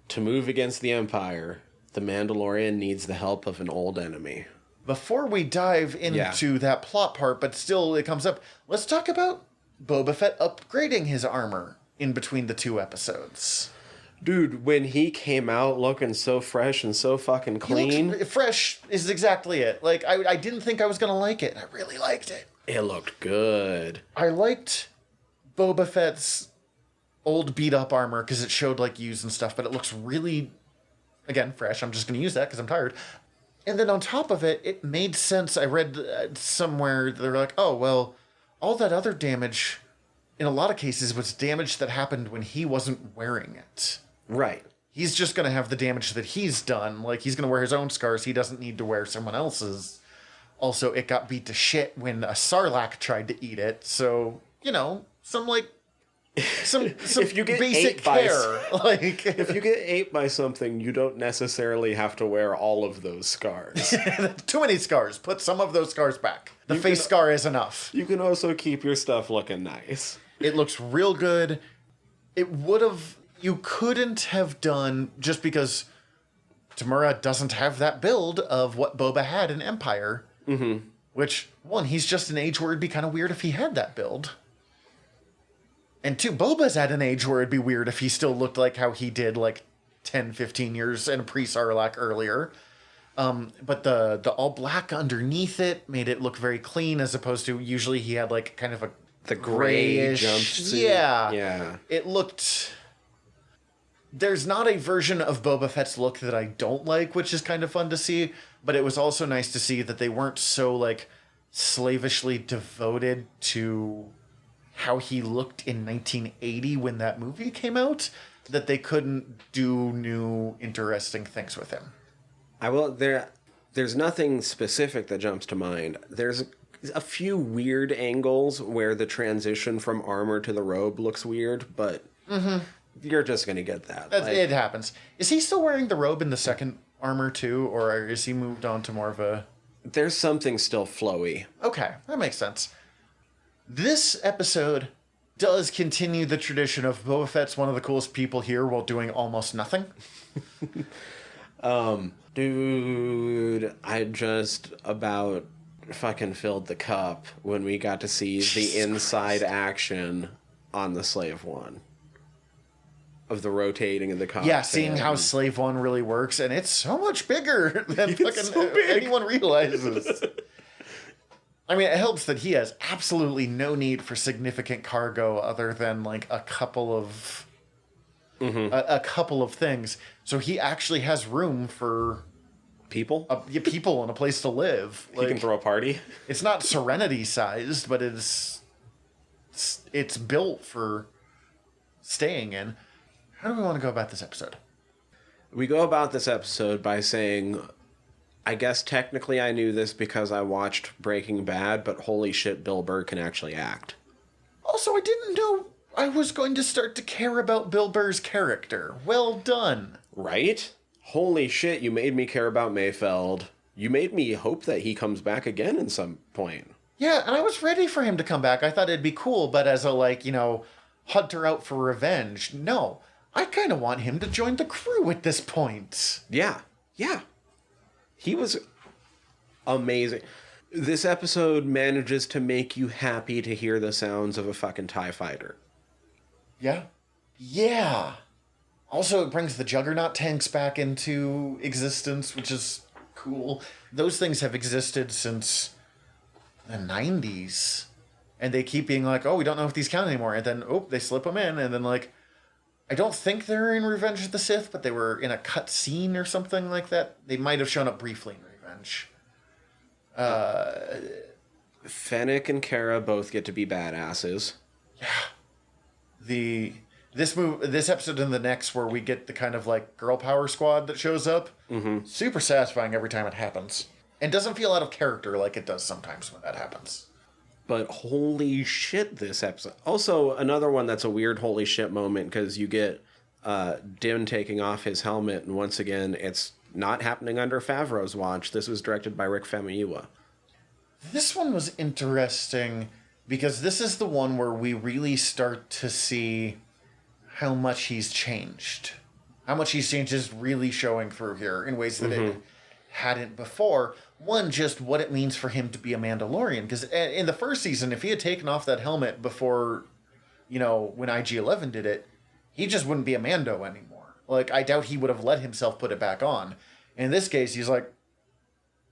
To move against the Empire, the Mandalorian needs the help of an old enemy. Before we dive into that plot part, but still it comes up, let's talk about Boba Fett upgrading his armor in between the two episodes. Dude, when he came out looking so fresh and so fucking clean. Fresh is exactly it. Like, I didn't think I was going to like it. I really liked it. It looked good. I liked Boba Fett's old beat-up armor because it showed, like, use and stuff, but it looks really, again, fresh. I'm just going to use that because I'm tired. And then on top of it, it made sense. I read somewhere, they're like, oh, well, all that other damage, in a lot of cases, was damage that happened when he wasn't wearing it. Right. He's just going to have the damage that he's done. Like, he's going to wear his own scars. He doesn't need to wear someone else's. Also, it got beat to shit when a Sarlacc tried to eat it. So, you know, some if you get basic care. Like, if you get ate by something, you don't necessarily have to wear all of those scars. Too many scars. Put some of those scars back. The face scar is enough. You can also keep your stuff looking nice. It looks real good. You couldn't have done, just because Tamura doesn't have that build of what Boba had in Empire. Mm-hmm. Which, one, he's just an age where it'd be kind of weird if he had that build. And two, Boba's at an age where it'd be weird if he still looked like how he did, like, 10, 15 years in pre-Sarlacc earlier. But the all black underneath it made it look very clean, as opposed to usually he had, like, kind of the grayish jumpsuit. Yeah. It looked... There's not a version of Boba Fett's look that I don't like, which is kind of fun to see, but it was also nice to see that they weren't so, like, slavishly devoted to how he looked in 1980 when that movie came out, that they couldn't do new, interesting things with him. There's nothing specific that jumps to mind. There's a few weird angles where the transition from armor to the robe looks weird, but... Mm-hmm. You're just going to get that. It happens. Is he still wearing the robe in the second armor too, or is he moved on to more of a... There's something still flowy. Okay, that makes sense. This episode does continue the tradition of Boba Fett's one of the coolest people here while doing almost nothing. Dude, I just about fucking filled the cup when we got to see the inside action on the Slave One. Of the rotating of the cockpit. Yeah, seeing how Slave One really works, and it's so much bigger than anyone realizes. I mean, it helps that he has absolutely no need for significant cargo other than, like, a couple of things. So he actually has room for people and a place to live. He can throw a party. It's not Serenity sized, but it's built for staying in. How do we want to go about this episode? We go about this episode by saying, I guess technically I knew this because I watched Breaking Bad, but holy shit, Bill Burr can actually act. Also, I didn't know I was going to start to care about Bill Burr's character. Well done. Right? Holy shit, you made me care about Mayfeld. You made me hope that he comes back again at some point. Yeah, and I was ready for him to come back. I thought it'd be cool, but as a, hunter out for revenge, no. I kind of want him to join the crew at this point. Yeah. He was amazing. This episode manages to make you happy to hear the sounds of a fucking TIE fighter. Yeah. Also, it brings the Juggernaut tanks back into existence, which is cool. Those things have existed since the 90s. And they keep being like, oh, we don't know if these count anymore. And then, they slip them in. And then, I don't think they're in Revenge of the Sith, but they were in a cut scene or something like that. They might have shown up briefly in Revenge. Fennec and Kara both get to be badasses. Yeah. This episode and the next where we get the kind of girl power squad that shows up, super satisfying every time it happens. And doesn't feel out of character like it does sometimes when that happens. But holy shit, this episode. Also, another one that's a weird holy shit moment because you get Din taking off his helmet, and once again, it's not happening under Favreau's watch. This was directed by Rick Famuyiwa. This one was interesting because this is the one where we really start to see how much he's changed. How much he's changed is really showing through here in ways that it hadn't before. One, just what it means for him to be a Mandalorian. Because in the first season, if he had taken off that helmet before, when IG-11 did it, he just wouldn't be a Mando anymore. I doubt he would have let himself put it back on. In this case, he's like,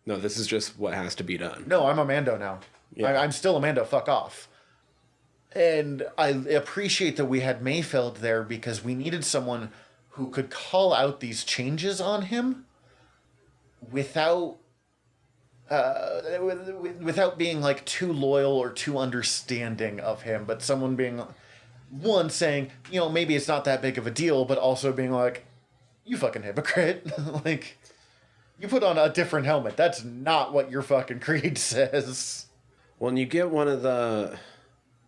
no, this is just what has to be done. No, I'm a Mando now. Yeah. I'm still a Mando, fuck off. And I appreciate that we had Mayfeld there because we needed someone who could call out these changes on him without being too loyal or too understanding of him, but someone being one saying, maybe it's not that big of a deal, but also being like, you fucking hypocrite. You put on a different helmet. That's not what your fucking creed says. When you get one of the...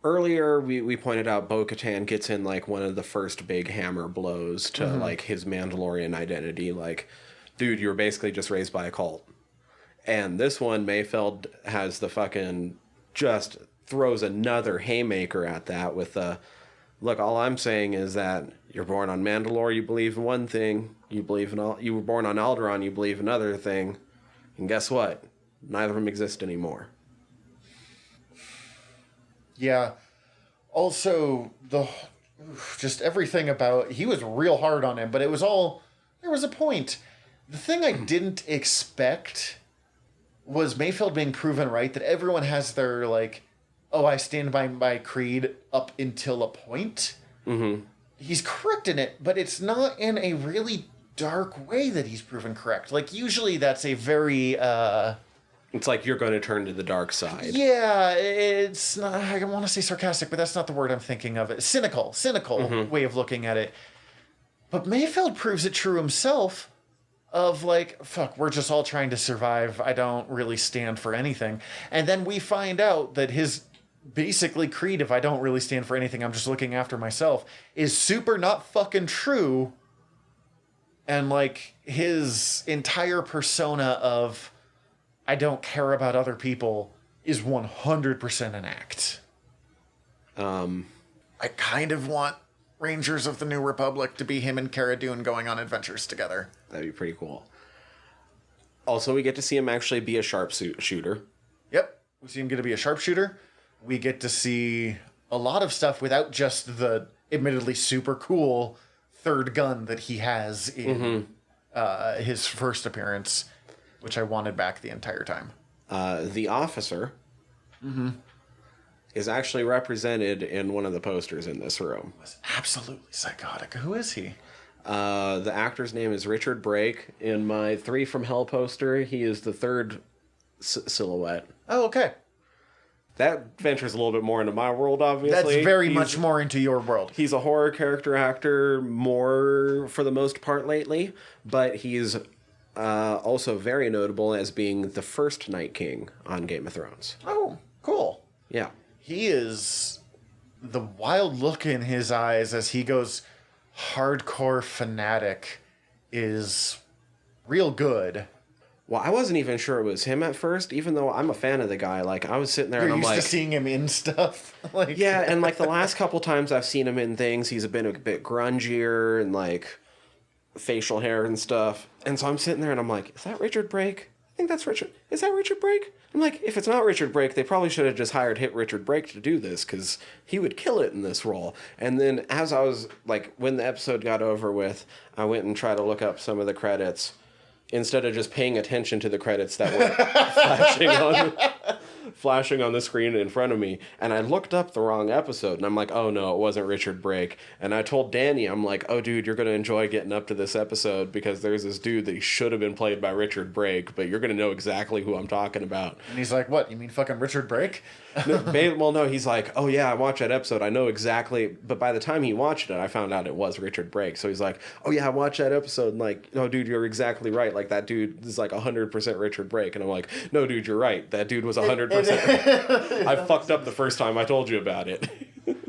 Earlier, we pointed out Bo-Katan gets in, one of the first big hammer blows to, his Mandalorian identity. Dude, you were basically just raised by a cult. And this one, Mayfeld has the fucking... just throws another haymaker at that with the... Look, all I'm saying is that you're born on Mandalore, you believe in one thing. You were born on Alderaan, you believe another thing. And guess what? Neither of them exist anymore. Yeah. Also, just everything about... He was real hard on him, but it was all... There was a point. The thing I didn't expect was Mayfeld being proven right, that everyone has their, I stand by my creed up until a point. Mm-hmm. He's correct in it, but it's not in a really dark way that he's proven correct. Usually that's a very... It's you're going to turn to the dark side. Yeah, it's not... I want to say sarcastic, but that's not the word I'm thinking of. Cynical way of looking at it. But Mayfeld proves it true himself of fuck, we're just all trying to survive. I don't really stand for anything. And then we find out that his basically creed, if I don't really stand for anything, I'm just looking after myself, is super not fucking true. And his entire persona of I don't care about other people is 100% an act. I kind of want Rangers of the New Republic to be him and Cara Dune going on adventures together. That'd be pretty cool. Also, we get to see him actually be a sharpshooter. Yep. We see him get to be a sharpshooter. We get to see a lot of stuff without just the admittedly super cool third gun that he has in his first appearance, which I wanted back the entire time. The officer is actually represented in one of the posters in this room. Was absolutely psychotic. Who is he? The actor's name is Richard Brake. In my 3 from Hell poster, he is the third silhouette. Oh, okay. That ventures a little bit more into my world, obviously. That's very much more into your world. He's a horror character actor more for the most part lately, but he's also very notable as being the first Night King on Game of Thrones. Oh, cool. Yeah. He is... The wild look in his eyes as he goes hardcore fanatic is real good. Well, I wasn't even sure it was him at first, even though I'm a fan of the guy. Like, I was sitting there You're and I'm used like... to seeing him in stuff. Like, yeah, and like the last couple times I've seen him in things, he's been a bit grungier and like facial hair and stuff. And so I'm sitting there and I'm like, is that Richard Brake? I think that's Richard. Is that Richard Brake? I'm like, if it's not Richard Brake, they probably should have just hired Richard Brake to do this because he would kill it in this role. And then as I was like, when the episode got over with, I went and tried to look up some of the credits instead of just paying attention to the credits that were flashing on the screen in front of me. And I looked up the wrong episode and I'm like, oh no, it wasn't Richard Brake. And I told Danny, I'm like, oh dude, you're going to enjoy getting up to this episode because there's this dude that should have been played by Richard Brake, but you're going to know exactly who I'm talking about. And he's like, what, you mean fucking Richard Brake? Well, no, he's like, oh yeah, I watched that episode. I know exactly. But by the time he watched it, I found out it was Richard Brake. So he's like, oh yeah, I watched that episode. And like, no, dude, you're exactly right. Like that dude is like 100% Richard Brake. And I'm like, no, dude, you're right. That dude was 100%. I fucked up the first time I told you about it.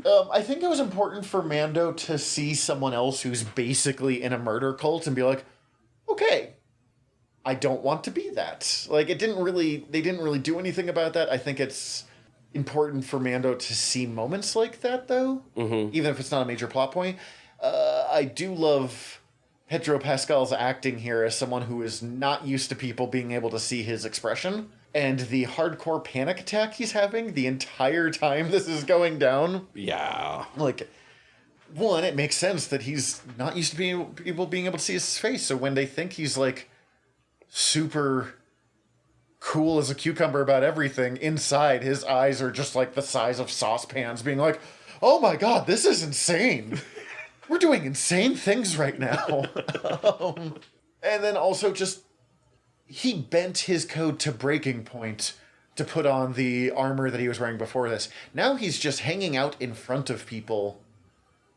I think it was important for Mando to see someone else who's basically in a murder cult and be like, okay, I don't want to be that. Like, they didn't really do anything about that. I think it's important for Mando to see moments like that, though, even if it's not a major plot point. I do love Pedro Pascal's acting here as someone who is not used to people being able to see his expression. And the hardcore panic attack he's having the entire time this is going down. Yeah. Like, one, it makes sense that he's not used to people being able to see his face. So when they think he's, like, super cool as a cucumber about everything, inside his eyes are just, like, the size of saucepans, being like, oh my god, this is insane. We're doing insane things right now. And then also just... He bent his code to breaking point to put on the armor that he was wearing before this. Now he's just hanging out in front of people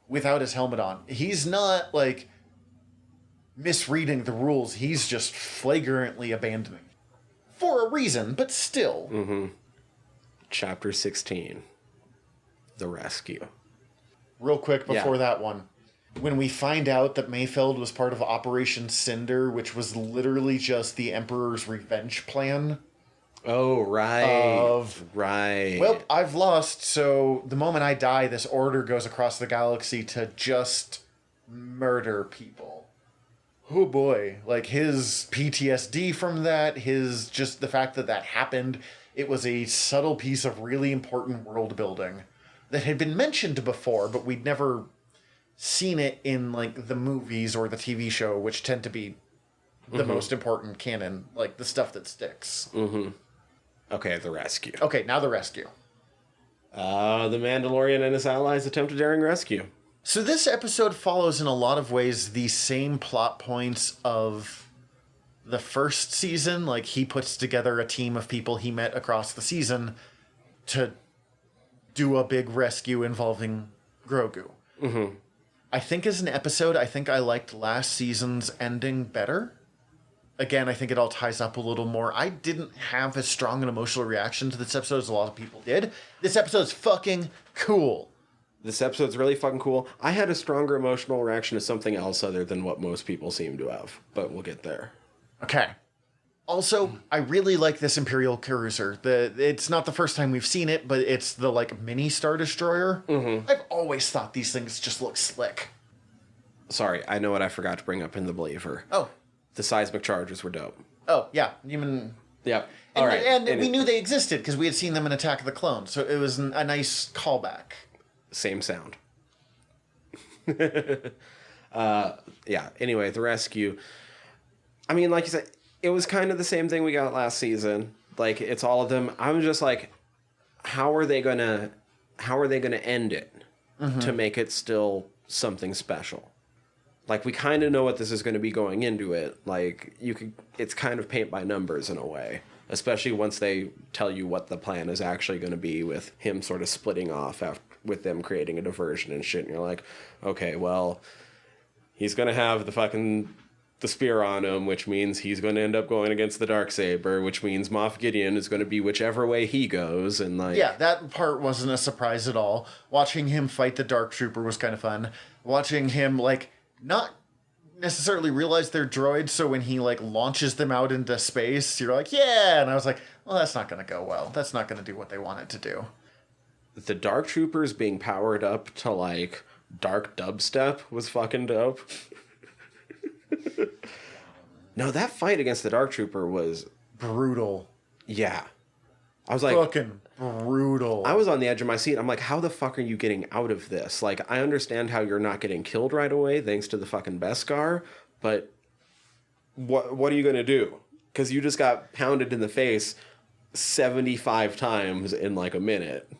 without his helmet on. He's not, like, misreading the rules. He's just flagrantly abandoning. For a reason, but still. Mm-hmm. Chapter 16. The Rescue. Real quick before that one. When we find out that Mayfeld was part of Operation Cinder, which was literally just the Emperor's revenge plan. Oh, right. Right. Well, I've lost, so the moment I die, this order goes across the galaxy to just murder people. Oh boy. Like, his PTSD from that, just the fact that happened, it was a subtle piece of really important world building that had been mentioned before, but we'd never seen it in, like, the movies or the TV show, which tend to be the most important canon, like, the stuff that sticks. Mm-hmm. Okay, the rescue. Okay, now the rescue. The Mandalorian and his allies attempt a daring rescue. So this episode follows, in a lot of ways, the same plot points of the first season. Like, he puts together a team of people he met across the season to do a big rescue involving Grogu. Mm-hmm. I think as an episode, I think I liked last season's ending better. Again, I think it all ties up a little more. I didn't have as strong an emotional reaction to this episode as a lot of people did. This episode's fucking cool. This episode's really fucking cool. I had a stronger emotional reaction to something else other than what most people seem to have, but we'll get there. Okay. Also, I really like this Imperial Cruiser. It's not the first time we've seen it, but it's the, like, mini Star Destroyer. Mm-hmm. I've always thought these things just look slick. Sorry, I know what I forgot to bring up in The Believer. Oh. The seismic charges were dope. Oh, yeah. Yep. All right. And we knew they existed because we had seen them in Attack of the Clones, so it was a nice callback. Same sound. Yeah, anyway, the rescue. I mean, like you said, it was kind of the same thing we got last season. Like, it's all of them. I'm just like, how are they gonna end it to make it still something special? Like, we kind of know what this is going to be going into it. Like, it's kind of paint by numbers in a way. especially once they tell you what the plan is actually going to be with him sort of splitting off after, with them creating a diversion and shit. And you're like, okay, well, he's going to have the spear on him, which means he's going to end up going against the Darksaber, which means Moff Gideon is going to be whichever way he goes. And like, yeah, that part wasn't a surprise at all. Watching him fight the Dark Trooper was kind of fun. Watching him, like, not necessarily realize they're droids, so when he, like, launches them out into space, you're like, yeah! And I was like, well, that's not going to go well. That's not going to do what they want it to do. The Dark Troopers being powered up to, like, dark dubstep was fucking dope. No, that fight against the Dark Trooper was... brutal. Yeah. I was like... fucking brutal. I was on the edge of my seat. I'm like, how the fuck are you getting out of this? Like, I understand how you're not getting killed right away thanks to the fucking Beskar, but what are you going to do? Because you just got pounded in the face 75 times in like a minute.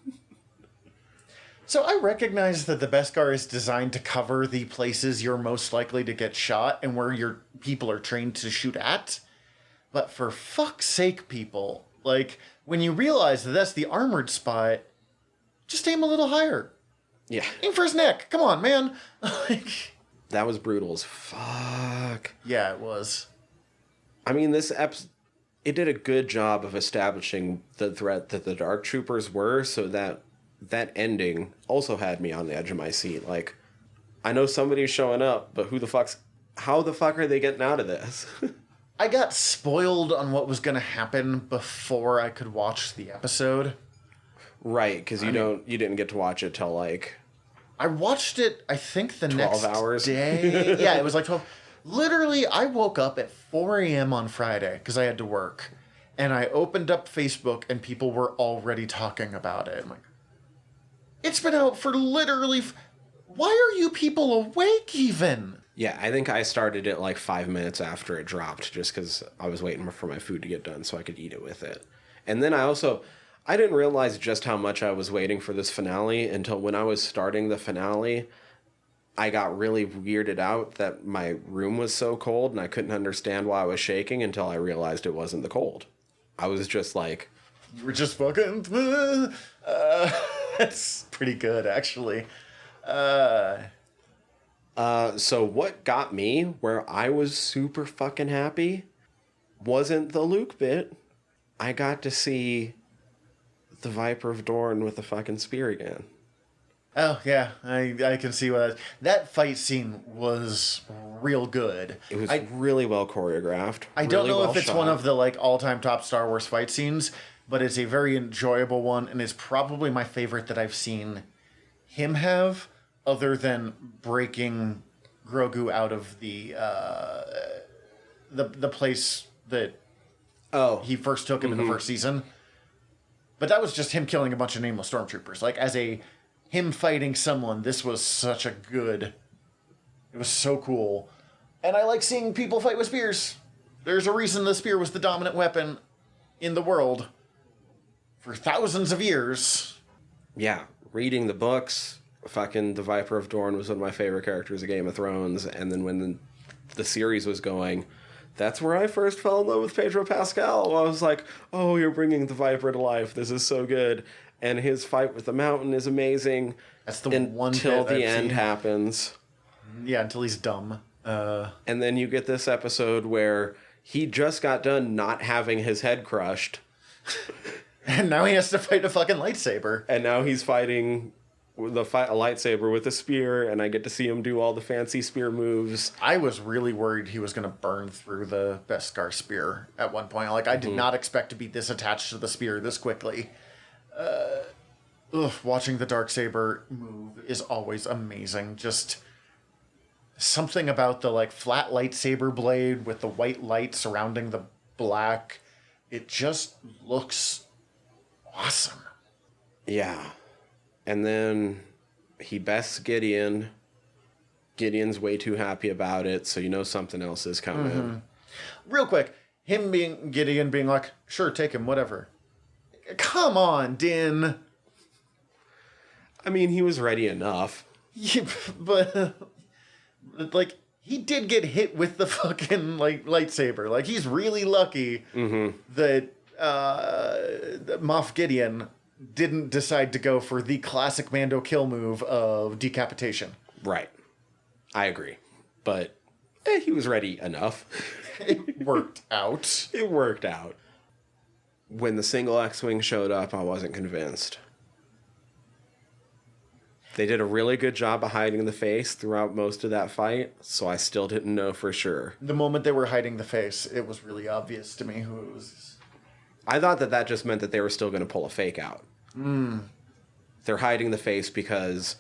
So I recognize that the Beskar is designed to cover the places you're most likely to get shot and where your people are trained to shoot at. But for fuck's sake, people, like, when you realize that that's the armored spot, just aim a little higher. Yeah. Aim for his neck. Come on, man. That was brutal as fuck. Yeah, it was. I mean, this episode, it did a good job of establishing the threat that the Dark Troopers were, so that ending also had me on the edge of my seat. Like, I know somebody's showing up, but how the fuck are they getting out of this? I got spoiled on what was going to happen before I could watch the episode. Right, because you didn't get to watch it till like... I watched it, I think, the 12 next hours. day. Yeah, it was like 12. Literally, I woke up at 4 a.m. on Friday because I had to work. And I opened up Facebook and people were already talking about it. I'm like, it's been out for literally... why are you people awake even? Yeah, I think I started it like 5 minutes after it dropped just because I was waiting for my food to get done so I could eat it with it. And then I didn't realize just how much I was waiting for this finale until when I was starting the finale, I got really weirded out that my room was so cold and I couldn't understand why I was shaking until I realized it wasn't the cold. I was just like... You were just fucking... that's pretty good, actually. So what got me where I was super fucking happy wasn't the Luke bit. I got to see the Viper of Dorne with the fucking spear again. Oh, yeah. I can see what... that fight scene was real good. It was really well choreographed. I don't know if it's one of the like all-time top Star Wars fight scenes, but it's a very enjoyable one, and it's probably my favorite that I've seen him have, other than breaking Grogu out of the place that he first took him in the first season. But that was just him killing a bunch of nameless stormtroopers. Like, as him fighting someone, this was such a good... it was so cool. And I like seeing people fight with spears. There's a reason the spear was the dominant weapon in the world for thousands of years. Yeah, reading the books, fucking the Viper of Dorne was one of my favorite characters of Game of Thrones, and then when the series was going, that's where I first fell in love with Pedro Pascal. I was like, oh, you're bringing the Viper to life. This is so good. And his fight with the Mountain is amazing. That's the one until bit the I've end seen. happens. Yeah, until he's dumb. And then you get this episode where he just got done not having his head crushed. And now he has to fight a fucking lightsaber. And now he's fighting a lightsaber with a spear, and I get to see him do all the fancy spear moves. I was really worried he was going to burn through the Beskar spear at one point. Like, I did not expect to be this attached to the spear this quickly. Watching the Darksaber move is always amazing. Just something about the, like, flat lightsaber blade with the white light surrounding the black. It just looks awesome. Yeah. And then he bests Gideon. Gideon's way too happy about it, so you know something else is coming. Mm-hmm. Real quick, Gideon being like, sure, take him, whatever. Come on, Din. I mean, he was ready enough. Yeah, but, like, he did get hit with the fucking, like, lightsaber. Like, he's really lucky that Moff Gideon didn't decide to go for the classic Mando kill move of decapitation. Right. I agree. But he was ready enough. It worked out. It worked out. When the single X-Wing showed up, I wasn't convinced. They did a really good job of hiding the face throughout most of that fight, so I still didn't know for sure. The moment they were hiding the face, it was really obvious to me who it was. I thought that just meant that they were still going to pull a fake out. They're hiding the face because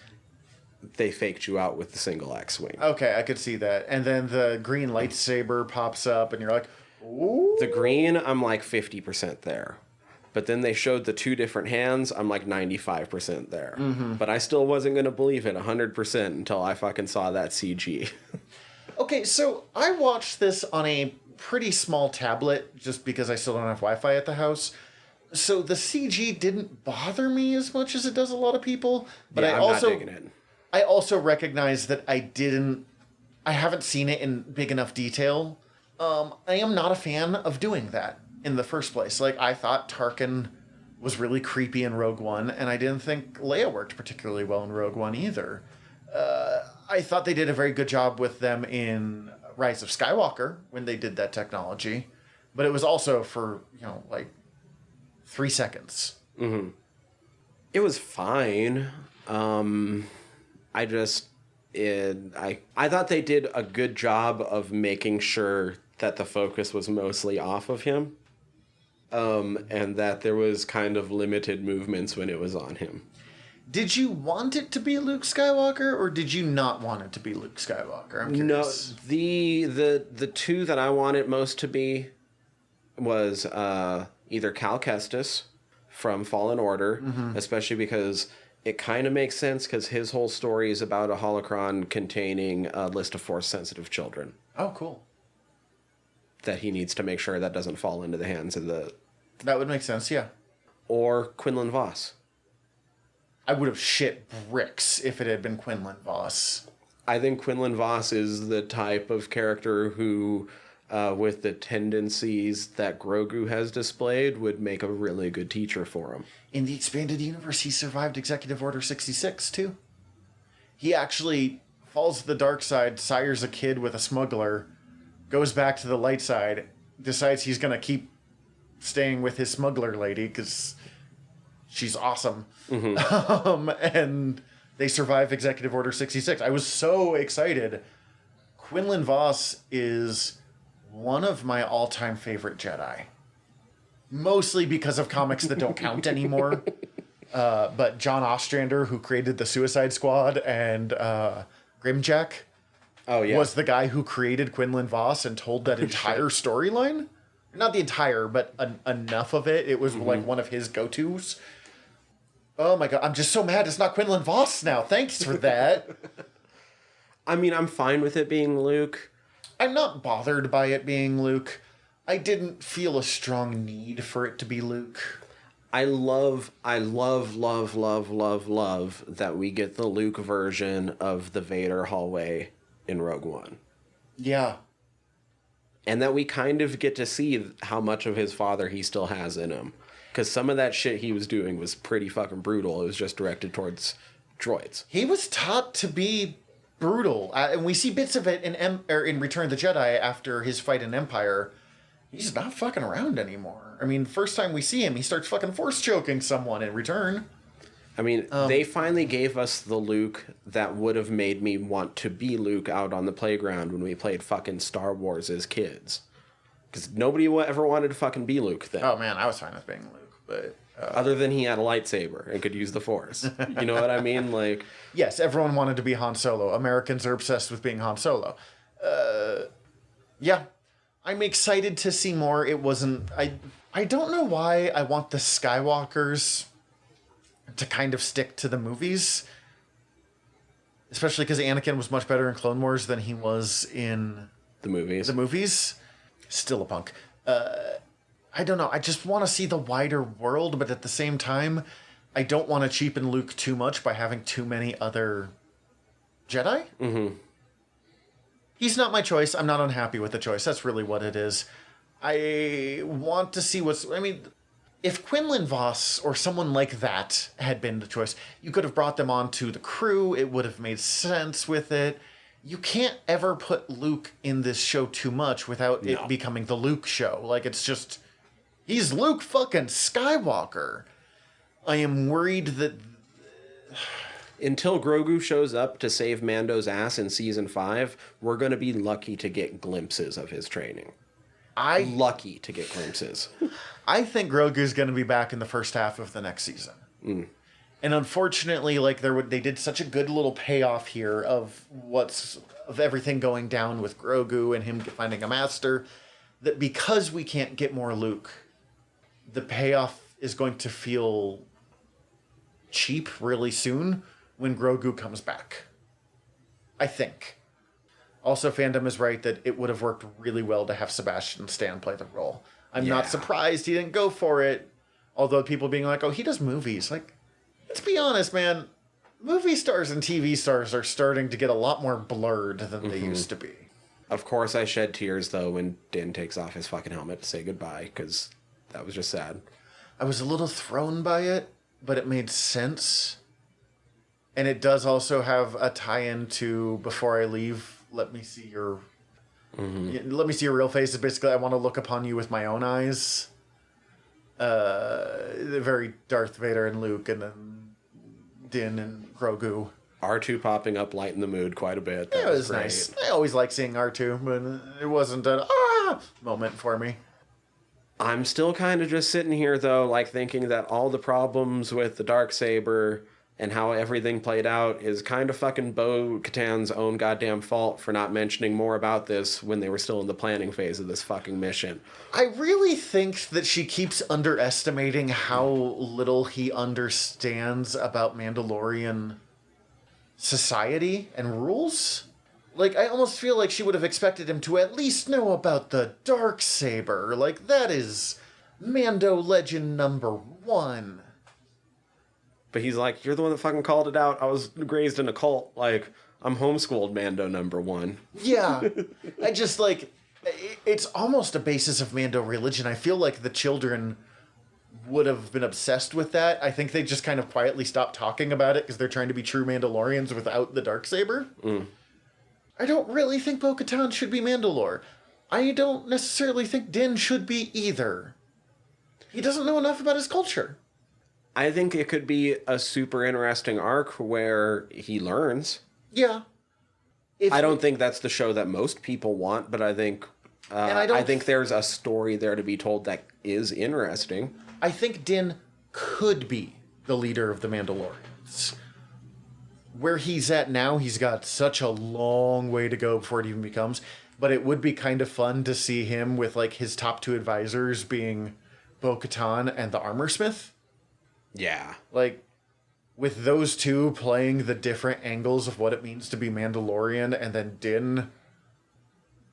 they faked you out with the single X-Wing. Okay, I could see that. And then the green lightsaber pops up, and you're like, ooh. The green, I'm like 50% there. But then they showed the two different hands, I'm like 95% there. But I still wasn't going to believe it 100% until I fucking saw that CG. Okay, so I watched this on a pretty small tablet, just because I still don't have Wi-Fi at the house. So the CG didn't bother me as much as it does a lot of people. But yeah, I'm not digging it. I also recognize that I haven't seen it in big enough detail. I am not a fan of doing that in the first place. Like, I thought Tarkin was really creepy in Rogue One, and I didn't think Leia worked particularly well in Rogue One either. I thought they did a very good job with them in Rise of Skywalker when they did that technology, but it was also for, like 3 seconds. It was fine. I thought they did a good job of making sure that the focus was mostly off of him. And that there was kind of limited movements when it was on him. Did you want it to be Luke Skywalker, or did you not want it to be Luke Skywalker? I'm curious. No, the two that I wanted most to be was either Cal Kestis from Fallen Order, especially because it kind of makes sense because his whole story is about a holocron containing a list of Force-sensitive children. Oh, cool. That he needs to make sure that doesn't fall into the hands of the... That would make sense, yeah. Or Quinlan Vos. I would have shit bricks if it had been Quinlan Vos. I think Quinlan Vos is the type of character who, with the tendencies that Grogu has displayed, would make a really good teacher for him. In the expanded universe, he survived Executive Order 66, too. He actually falls to the dark side, sires a kid with a smuggler, goes back to the light side, decides he's going to keep staying with his smuggler lady because she's awesome. And they survive Executive Order 66. I was so excited. Quinlan Vos is one of my all-time favorite Jedi. Mostly because of comics that don't count anymore. But John Ostrander, who created the Suicide Squad, and Grimjack, was the guy who created Quinlan Vos and told that entire storyline. Not the entire, but enough of it. It was like one of his go-tos. Oh my god, I'm just so mad it's not Quinlan Vos now. Thanks for that. I mean, I'm fine with it being Luke. I'm not bothered by it being Luke. I didn't feel a strong need for it to be Luke. I love that we get the Luke version of the Vader hallway in Rogue One. Yeah. And that we kind of get to see how much of his father he still has in him. Because some of that shit he was doing was pretty fucking brutal. It was just directed towards droids. He was taught to be brutal. And we see bits of it in Return of the Jedi after his fight in Empire. He's not fucking around anymore. I mean, first time we see him, he starts fucking force choking someone in Return. I mean, they finally gave us the Luke that would have made me want to be Luke out on the playground when we played fucking Star Wars as kids. Because nobody ever wanted to fucking be Luke then. Oh man, I was fine with being Luke. But other than he had a lightsaber and could use the Force. You know what I mean? Like, yes, everyone wanted to be Han Solo. Americans are obsessed with being Han Solo. Yeah. I'm excited to see more. It wasn't... I don't know why I want the Skywalkers to kind of stick to the movies. Especially because Anakin was much better in Clone Wars than he was in... the movies. Still a punk. I don't know. I just want to see the wider world, but at the same time, I don't want to cheapen Luke too much by having too many other Jedi. He's not my choice. I'm not unhappy with the choice. That's really what it is. I want to see if Quinlan Voss or someone like that had been the choice, you could have brought them onto the crew. It would have made sense with it. You can't ever put Luke in this show too much without it becoming the Luke show. Like, it's just, he's Luke fucking Skywalker. I am worried that... Until Grogu shows up to save Mando's ass in Season 5, we're going to be lucky to get glimpses of his training. Lucky to get glimpses. I think Grogu's going to be back in the first half of the next season. And unfortunately, like, they did such a good little payoff here of everything going down with Grogu and him finding a master, that because we can't get more Luke, the payoff is going to feel cheap really soon when Grogu comes back. I think. Also, fandom is right that it would have worked really well to have Sebastian Stan play the role. I'm not surprised he didn't go for it. Although people being like, oh, he does movies. Like, let's be honest, man. Movie stars and TV stars are starting to get a lot more blurred than they used to be. Of course, I shed tears, though, when Din takes off his fucking helmet to say goodbye, because that was just sad. I was a little thrown by it, but it made sense. And it does also have a tie-in to Before I Leave, let me see your real face. It's basically, I want to look upon you with my own eyes. Very Darth Vader and Luke, and then Din and Grogu. R2 popping up lighting the mood quite a bit. That was nice. I always like seeing R2, but it wasn't an moment for me. I'm still kind of just sitting here, though, like thinking that all the problems with the Darksaber and how everything played out is kind of fucking Bo-Katan's own goddamn fault for not mentioning more about this when they were still in the planning phase of this fucking mission. I really think that she keeps underestimating how little he understands about Mandalorian society and rules. Like, I almost feel like she would have expected him to at least know about the Darksaber. Like, that is Mando legend number 1. But he's like, you're the one that fucking called it out. I was raised in a cult. Like, I'm homeschooled Mando number 1. Yeah. I just, like, it's almost a basis of Mando religion. I feel like the children would have been obsessed with that. I think they just kind of quietly stopped talking about it because they're trying to be true Mandalorians without the Darksaber. I don't really think Bo-Katan should be Mandalore. I don't necessarily think Din should be either. He doesn't know enough about his culture. I think it could be a super interesting arc where he learns. Yeah. I don't think that's the show that most people want, but I think I think there's a story there to be told that is interesting. I think Din could be the leader of the Mandalorians. Where he's at now, he's got such a long way to go before it even becomes. But it would be kind of fun to see him with, like, his top 2 advisors being Bo-Katan and the Armorsmith. Yeah. Like, with those two playing the different angles of what it means to be Mandalorian, and then Din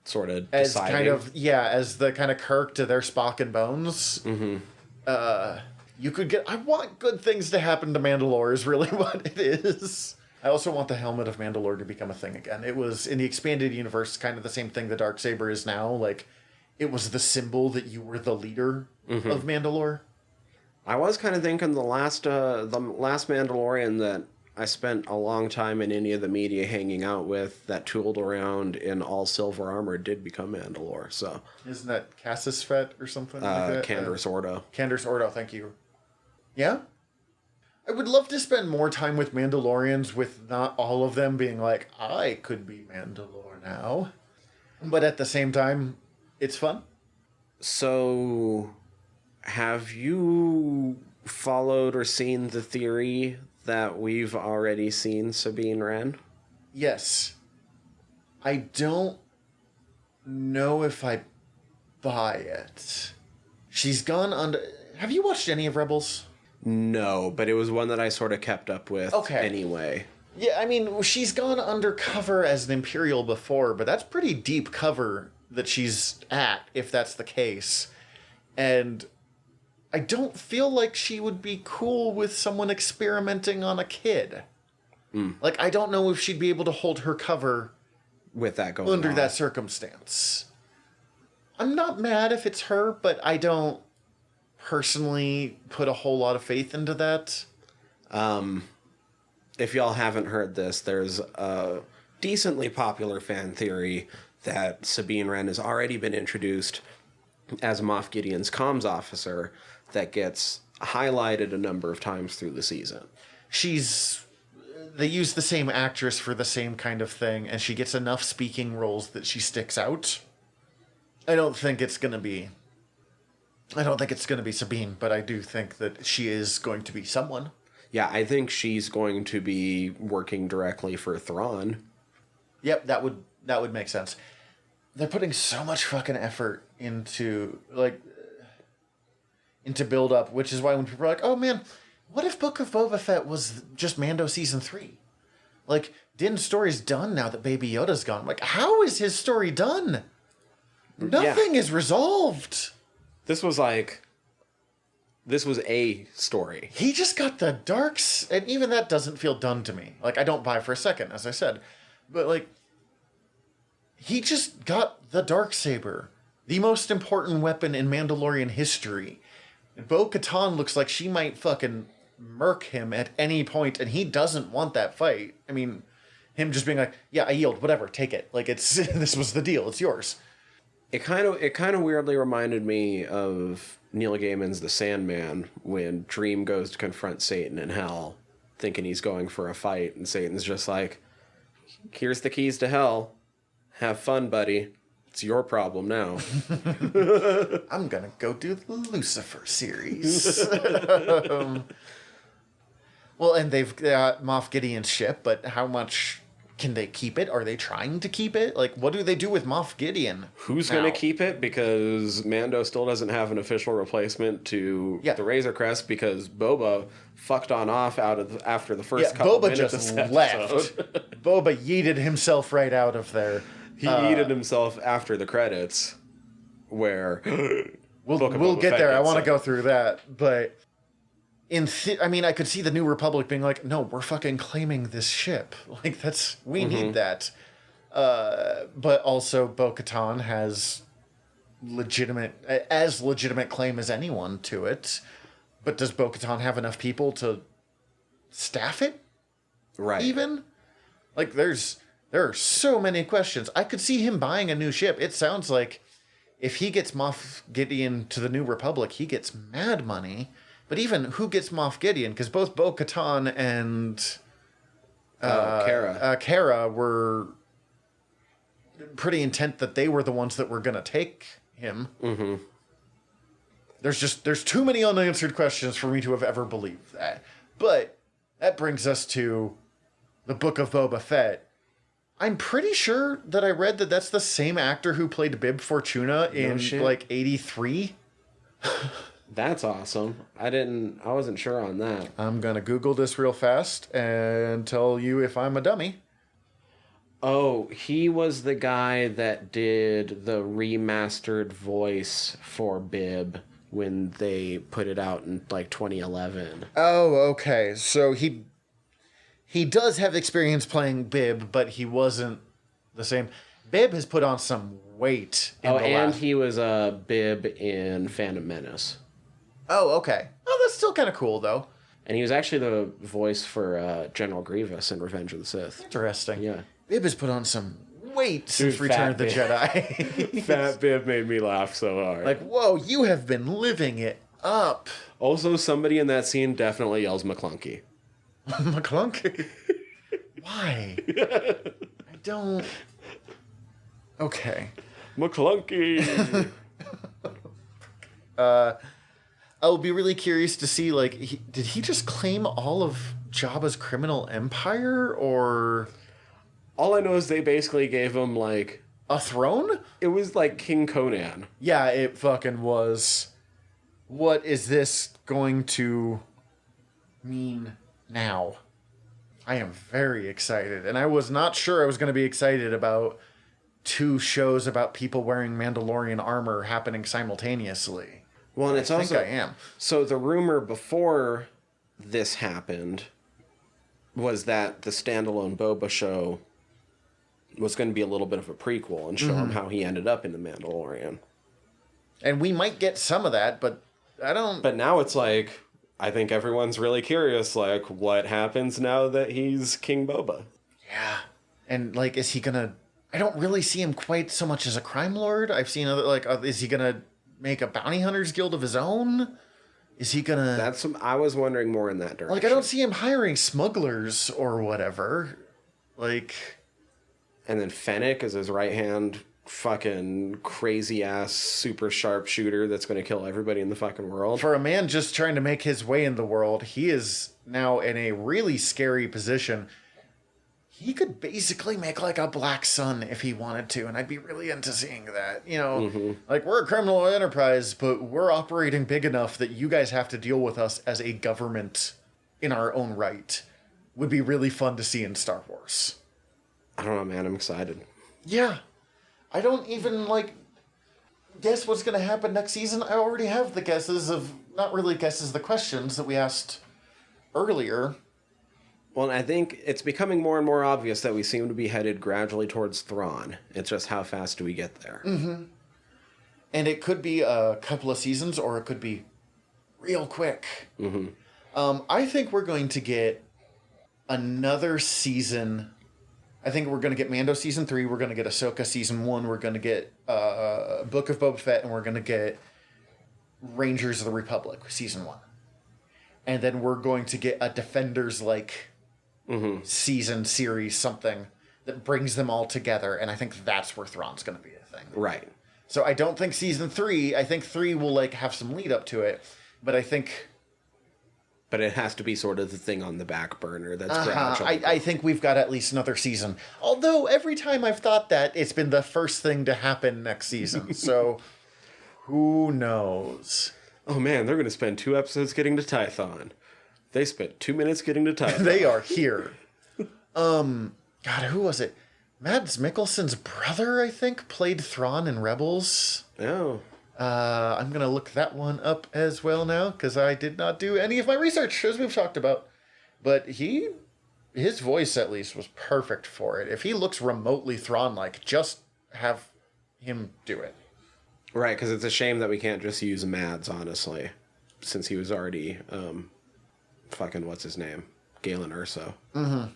sort of as deciding. kind of, as the kind of Kirk to their Spock and Bones. You could get... I want good things to happen to Mandalore is really what it is. I also want the Helmet of Mandalore to become a thing again. It was, in the expanded universe, kind of the same thing the Darksaber is now. Like, it was the symbol that you were the leader of Mandalore. I was kind of thinking the last Mandalorian that I spent a long time in any of the media hanging out with that tooled around in all silver armor did become Mandalore. So isn't that Cassis Fett or something like that? Canderous Ordo. Canderous Ordo, thank you. Yeah? I would love to spend more time with Mandalorians with not all of them being like, I could be Mandalore now. But at the same time, it's fun. So, have you followed or seen the theory that we've already seen Sabine Wren? Yes. I don't know if I buy it. She's gone under... Have you watched any of Rebels? No, but it was one that I sort of kept up with anyway. Yeah, I mean, she's gone undercover as an Imperial before, but that's pretty deep cover that she's at, if that's the case. And I don't feel like she would be cool with someone experimenting on a kid. Like, I don't know if she'd be able to hold her cover with that going under on. that circumstance. I'm not mad if it's her, but I don't personally put a whole lot of faith into that. If y'all haven't heard this, there's a decently popular fan theory that Sabine Wren has already been introduced as Moff Gideon's comms officer that gets highlighted a number of times through the season. They use the same actress for the same kind of thing, and she gets enough speaking roles that she sticks out. I don't think it's going to be Sabine, but I do think that she is going to be someone. Yeah, I think she's going to be working directly for Thrawn. Yep, that would make sense. They're putting so much fucking effort into build up, which is why when people are like, "Oh man, what if Book of Boba Fett was just Mando season 3?" Like, Din's story's done now that Baby Yoda's gone. I'm like, how is his story done? Nothing is resolved. This was a story. He just got the darks, and even that doesn't feel done to me. Like, I don't buy for a second, as I said. But, like, he just got the Darksaber, the most important weapon in Mandalorian history. Bo-Katan looks like she might fucking murk him at any point, and he doesn't want that fight. I mean, him just being like, yeah, I yield, whatever, take it. Like, it's this was the deal, it's yours. It kind of weirdly reminded me of Neil Gaiman's The Sandman when Dream goes to confront Satan in hell, thinking he's going for a fight, and Satan's just like, here's the keys to hell. Have fun, buddy. It's your problem now. I'm gonna go do the Lucifer series. Well, and they've got Moff Gideon's ship, but how much can they keep it? Are they trying to keep it? Like, what do they do with Moff Gideon? Who's going to keep it? Because Mando still doesn't have an official replacement to the Razor Crest because Boba fucked on off after the first couple Boba minutes just of this left. episode. Boba yeeted himself right out of there. He yeeted himself after the credits, where we'll get there. I want to go through that, but I mean, I could see the New Republic being like, "No, we're fucking claiming this ship. Like, we need that." But also, Bo-Katan has as legitimate claim as anyone to it. But does Bo-Katan have enough people to staff it? Right. Even? Like, there are so many questions. I could see him buying a new ship. It sounds like if he gets Moff Gideon to the New Republic, he gets mad money. But even who gets Moff Gideon? Because both Bo-Katan and Cara were pretty intent that they were the ones that were going to take him. Mm-hmm. There's too many unanswered questions for me to have ever believed that. But that brings us to the Book of Boba Fett. I'm pretty sure that I read that that's the same actor who played Bib Fortuna in like 83. That's awesome. I wasn't sure on that. I'm going to Google this real fast and tell you if I'm a dummy. Oh, he was the guy that did the remastered voice for Bib when they put it out in like 2011. Oh, okay. So he does have experience playing Bib, but he wasn't the same. Bib has put on some weight. He was a Bib in Phantom Menace. Oh, okay. Oh, that's still kind of cool, though. And he was actually the voice for General Grievous in Revenge of the Sith. Interesting. Yeah. Bib has put on some weight since Return of the Jedi. Fat Bib made me laugh so hard. Like, whoa, you have been living it up. Also, somebody in that scene definitely yells McClunky. McClunky? Why? I don't... Okay. McClunky! I'll be really curious to see, like, did he just claim all of Jabba's criminal empire, or... All I know is they basically gave him, like... A throne? It was like King Conan. Yeah, it fucking was. What is this going to mean now? I am very excited, and I was not sure I was going to be excited about 2 shows about people wearing Mandalorian armor happening simultaneously. Well, and I think I am. So the rumor before this happened was that the standalone Boba show was going to be a little bit of a prequel and show him how he ended up in The Mandalorian. And we might get some of that, but I don't... But now it's like, I think everyone's really curious, like, what happens now that he's King Boba? Yeah. And, like, is he gonna... I don't really see him quite so much as a crime lord. I've seen other, like, is he gonna make a bounty hunters guild of his own? Is he gonna... I was wondering more in that direction. Like, I don't see him hiring smugglers or whatever. Like... And then Fennec is his right-hand fucking crazy-ass super sharp shooter that's going to kill everybody in the fucking world. For a man just trying to make his way in the world, he is now in a really scary position. He could basically make, like, a Black Sun if he wanted to, and I'd be really into seeing that. You know, like, we're a criminal enterprise, but we're operating big enough that you guys have to deal with us as a government in our own right. Would be really fun to see in Star Wars. I don't know, man. I'm excited. Yeah. I don't even, like, guess what's going to happen next season. I already have the guesses of... Not really guesses, the questions that we asked earlier. Well, I think it's becoming more and more obvious that we seem to be headed gradually towards Thrawn. It's just how fast do we get there? Mm-hmm. And it could be a couple of seasons, or it could be real quick. Mm-hmm. I think we're going to get another season... I think we're going to get Mando Season 3, we're going to get Ahsoka Season 1, we're going to get Book of Boba Fett, and we're going to get Rangers of the Republic Season 1. And then we're going to get a Defenders-like season, series, something that brings them all together, and I think that's where Thrawn's going to be a thing. Right. So I don't think Season 3, I think 3 will, like, have some lead up to it, but I think... But it has to be sort of the thing on the back burner that's gradual. I think we've got at least another season. Although every time I've thought that, it's been the first thing to happen next season. So who knows? Oh man, they're going to spend 2 episodes getting to Tython. They spent 2 minutes getting to Tython. They are here. God, who was it? Mads Mikkelsen's brother, I think, played Thrawn in Rebels. Oh. I'm going to look that one up as well now, because I did not do any of my research, as we've talked about. But his voice, at least, was perfect for it. If he looks remotely Thrawn-like, just have him do it. Right, because it's a shame that we can't just use Mads, honestly, since he was already, fucking, what's his name? Galen Erso. Mm-hmm.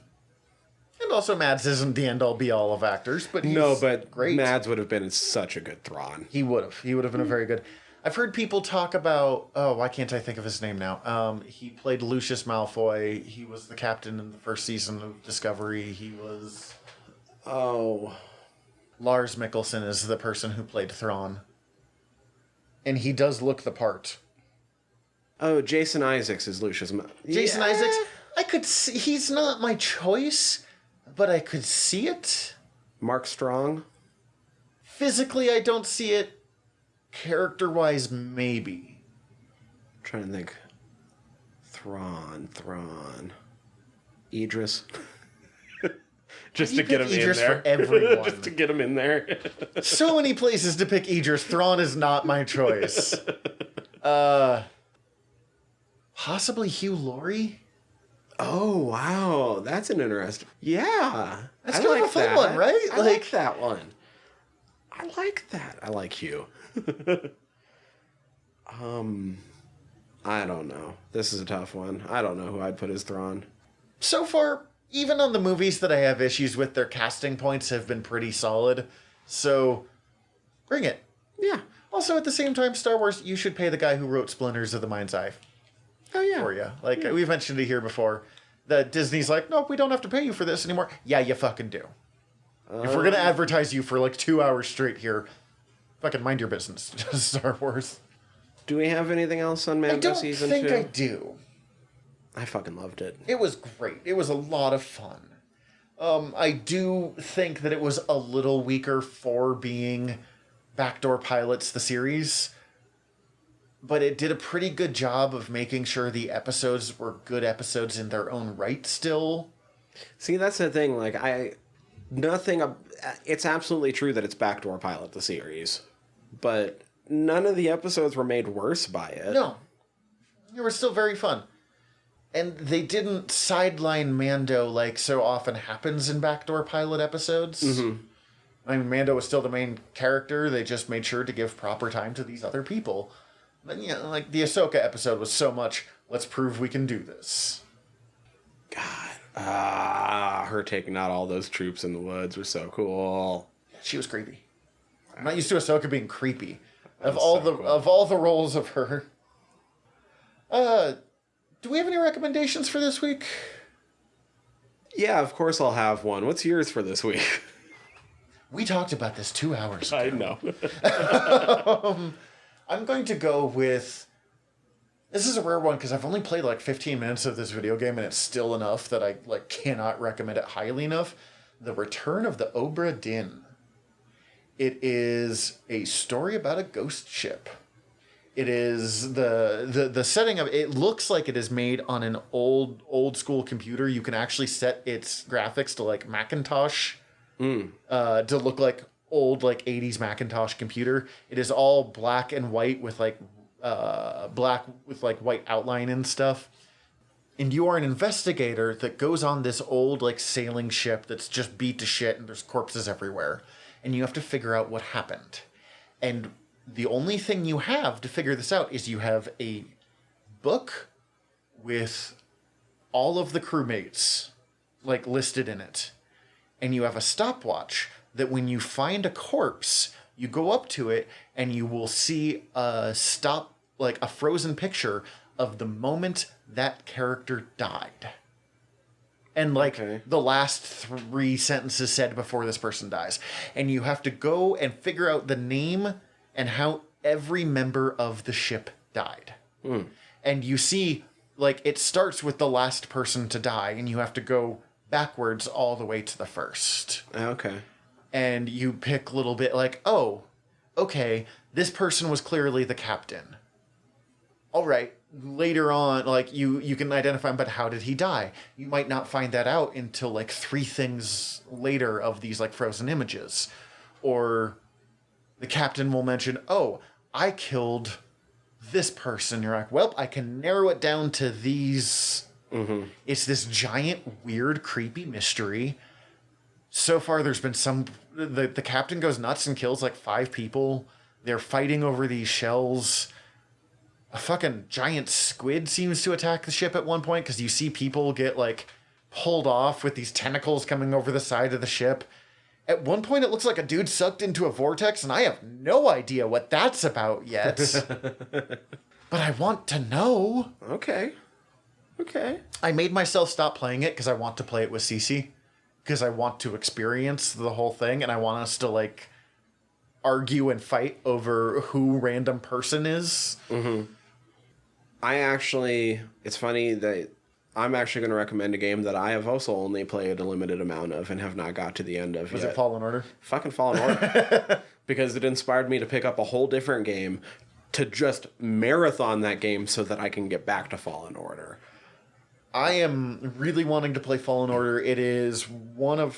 And also, Mads isn't the end-all, be-all of actors, but he's great. Mads would have been such a good Thrawn. He would have. He would have been a very good... I've heard people talk about... Oh, why can't I think of his name now? He played Lucius Malfoy. He was the captain in the first season of Discovery. He was... Oh. Lars Mikkelsen is the person who played Thrawn. And he does look the part. Oh, Jason Isaacs is Lucius Malfoy. Jason Isaacs... I could see... He's not my choice... But I could see it. Mark Strong? Physically, I don't see it. Character-wise, maybe. I'm trying to think. Thrawn. Idris. Just to get him Idris in there. For everyone. Just to get him in there. So many places to pick Idris. Thrawn is not my choice. Possibly Hugh Laurie? Oh, wow. That's an interesting... Yeah. That's kind of a fun one, right? I like that one. I like that. I like Hugh. I don't know. This is a tough one. I don't know who I'd put as Thrawn. So far, even on the movies that I have issues with, their casting points have been pretty solid. So, bring it. Yeah. Also, at the same time, Star Wars, you should pay the guy who wrote Splinters of the Mind's Eye. Oh, yeah. For you. Like, we've mentioned it here before. That Disney's like, nope, we don't have to pay you for this anymore. Yeah, you fucking do. If we're going to advertise you for like 2 hours straight here, fucking mind your business, Star Wars. Do we have anything else on Mando Season 2? I don't think I do. I fucking loved it. It was great. It was a lot of fun. I do think that it was a little weaker for being Backdoor Pilots, the series. But it did a pretty good job of making sure the episodes were good episodes in their own right still. See, that's the thing. Like, it's absolutely true that it's Backdoor Pilot, the series. But none of the episodes were made worse by it. No. They were still very fun. And they didn't sideline Mando like so often happens in Backdoor Pilot episodes. Mm-hmm. I mean, Mando was still the main character. They just made sure to give proper time to these other people. But, you know, like, the Ahsoka episode was so much, let's prove we can do this. God. Her taking out all those troops in the woods was so cool. She was creepy. I'm not used to Ahsoka being creepy. Of all the roles of her. Do we have any recommendations for this week? Yeah, of course I'll have one. What's yours for this week? We talked about this 2 hours ago. I know. I'm going to go with... This is a rare one because I've only played like 15 minutes of this video game and it's still enough that I like cannot recommend it highly enough. The Return of the Obra Dinn. It is a story about a ghost ship. It is the setting of it looks like it is made on an old school computer. You can actually set its graphics to like Macintosh to look like old like 80s Macintosh computer. It is all black and white with like white outline and stuff. And you are an investigator that goes on this old like sailing ship that's just beat to shit and there's corpses everywhere. And you have to figure out what happened. And the only thing you have to figure this out is you have a book with all of the crewmates like listed in it. And you have a stopwatch that when you find a corpse, you go up to it and you will see a frozen picture of the moment that character died. And the last 3 sentences said before this person dies. And you have to go and figure out the name and how every member of the ship died. And you see, like, it starts with the last person to die, and you have to go backwards all the way to the first. Okay. And you pick a little bit like, oh, okay, this person was clearly the captain. All right. Later on, like, you can identify him, but how did he die? You might not find that out until, like, 3 things later of these, like, frozen images. Or the captain will mention, oh, I killed this person. You're like, well, I can narrow it down to these. Mm-hmm. It's this giant, weird, creepy mystery. So far, there's been the captain goes nuts and kills, like, 5 people. They're fighting over these shells. A fucking giant squid seems to attack the ship at one point because you see people get, like, pulled off with these tentacles coming over the side of the ship. At one point, it looks like a dude sucked into a vortex, and I have no idea what that's about yet. But I want to know. Okay. I made myself stop playing it because I want to play it with Cece. Because I want to experience the whole thing, and I want us to, like, argue and fight over who random person is. Mm-hmm. It's funny that I'm actually going to recommend a game that I have also only played a limited amount of and have not got to the end of Was yet. it Fallen Order? Fucking Fallen Order. Because it inspired me to pick up a whole different game to just marathon that game so that I can get back to Fallen Order. I am really wanting to play Fallen Order. It is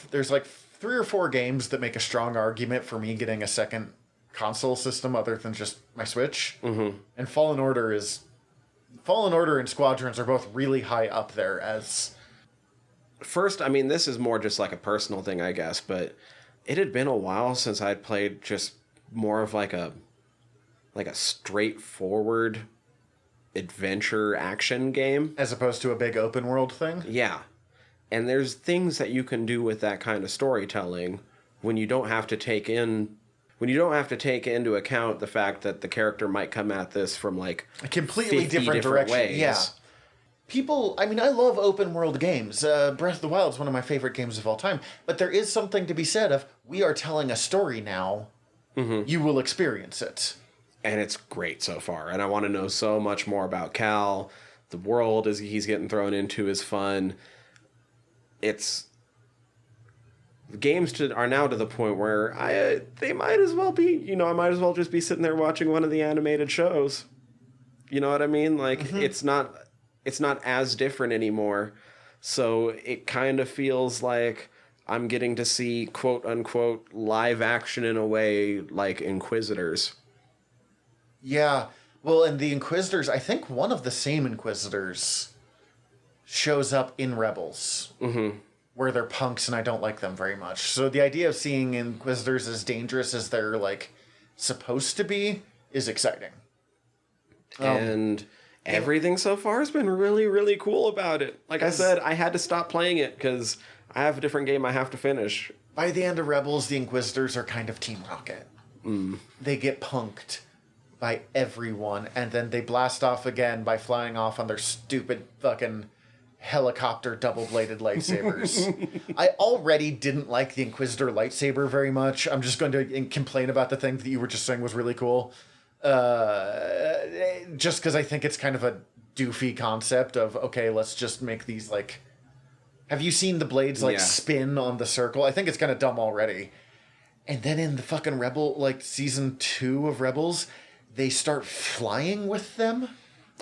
there's like 3 or 4 games that make a strong argument for me getting a second console system other than just my Switch. Mm-hmm. And Fallen Order and Squadrons are both really high up there as... First, I mean, this is more just like a personal thing, I guess, but it had been a while since I'd played just more of like a straightforward adventure action game. As opposed to a big open world thing? Yeah. And there's things that you can do with that kind of storytelling when you don't have to take into account the fact that the character might come at this from like a completely different direction. Ways. Yeah. I love open world games. Breath of the Wild is one of my favorite games of all time. But there is something to be said of, we are telling a story now. Mm-hmm. You will experience it. And it's great so far. And I want to know so much more about Cal. The world as he's getting thrown into is fun. Games are now to the point where they might as well be, I might as well just be sitting there watching one of the animated shows. You know what I mean? Like, mm-hmm. It's not as different anymore. So it kind of feels like I'm getting to see, quote unquote, live action in a way like Inquisitors. Yeah. Well, and the Inquisitors, I think one of the same Inquisitors shows up in Rebels. Mm-hmm. where they're punks and I don't like them very much. So the idea of seeing Inquisitors as dangerous as they're, like, supposed to be is exciting. And everything so far has been really, really cool about it. Like I said, I had to stop playing it because I have a different game I have to finish. By the end of Rebels, the Inquisitors are kind of Team Rocket. They get punked by everyone, and then they blast off again by flying off on their stupid fucking helicopter double-bladed lightsabers. I already didn't like the Inquisitor lightsaber very much. I'm just going to complain about the thing that you were just saying was really cool. Just because I think it's kind of a doofy concept of, okay, let's just make these, like... Have you seen the blades, like, spin on the circle? I think it's kind of dumb already. And then in the fucking Rebel, like, season 2 of Rebels, they start flying with them.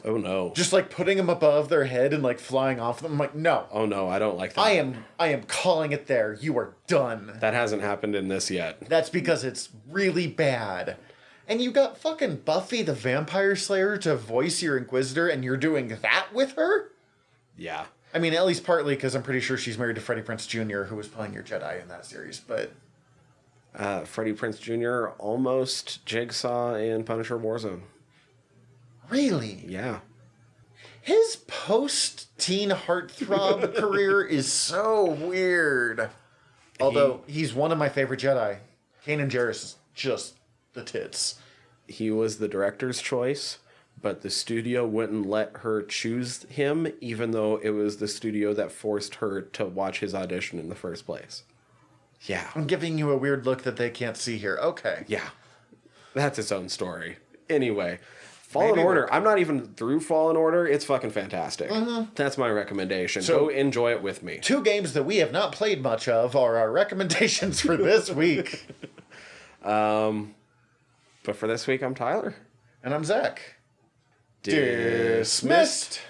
Oh, no. Just, like, putting them above their head and, like, flying off them. I'm like, no. Oh, no, I don't like that. I am calling it there. You are done. That hasn't happened in this yet. That's because it's really bad. And you got fucking Buffy the Vampire Slayer to voice your Inquisitor, and you're doing that with her? Yeah. I mean, at least partly because I'm pretty sure she's married to Freddie Prinze Jr., who was playing your Jedi in that series, but... Freddie Prinze Jr. almost Jigsaw in Punisher Warzone. Really? Yeah. His post-teen heartthrob career is so weird. Although, he's one of my favorite Jedi. Kanan Jarrus is just the tits. He was the director's choice, but the studio wouldn't let her choose him, even though it was the studio that forced her to watch his audition in the first place. Yeah. I'm giving you a weird look that they can't see here. Okay. Yeah. That's its own story. Anyway, Fallen Order. I'm not even through Fallen Order. It's fucking fantastic. That's my recommendation. So, go enjoy it with me. 2 games that we have not played much of are our recommendations for this week. But for this week, I'm Tyler. And I'm Zach. Dismissed.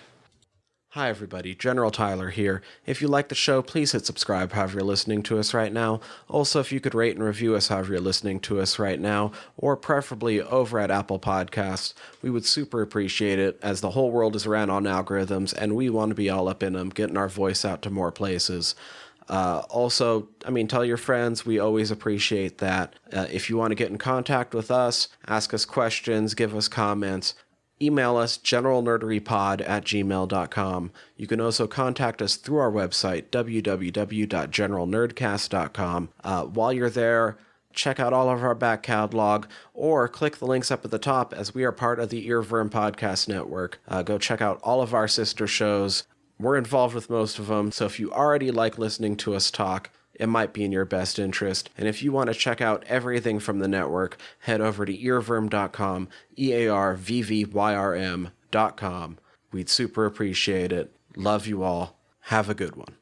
Hi everybody, General Tyler here. If you like the show, please hit subscribe however you're listening to us right now. Also, if you could rate and review us however you're listening to us right now, or preferably over at Apple Podcasts, we would super appreciate it, as the whole world is ran on algorithms, and we want to be all up in them, getting our voice out to more places. Also, tell your friends. We always appreciate that. If you want to get in contact with us, ask us questions, give us comments, email us generalnerderypod@gmail.com. You can also contact us through our website, www.generalnerdcast.com. While you're there, check out all of our back catalog, or click the links up at the top, as we are part of the Earworm Podcast Network. Go check out all of our sister shows. We're involved with most of them, so if you already like listening to us talk, it might be in your best interest. And if you want to check out everything from the network, head over to earworm.com, EARVVYRM.com. We'd super appreciate it. Love you all. Have a good one.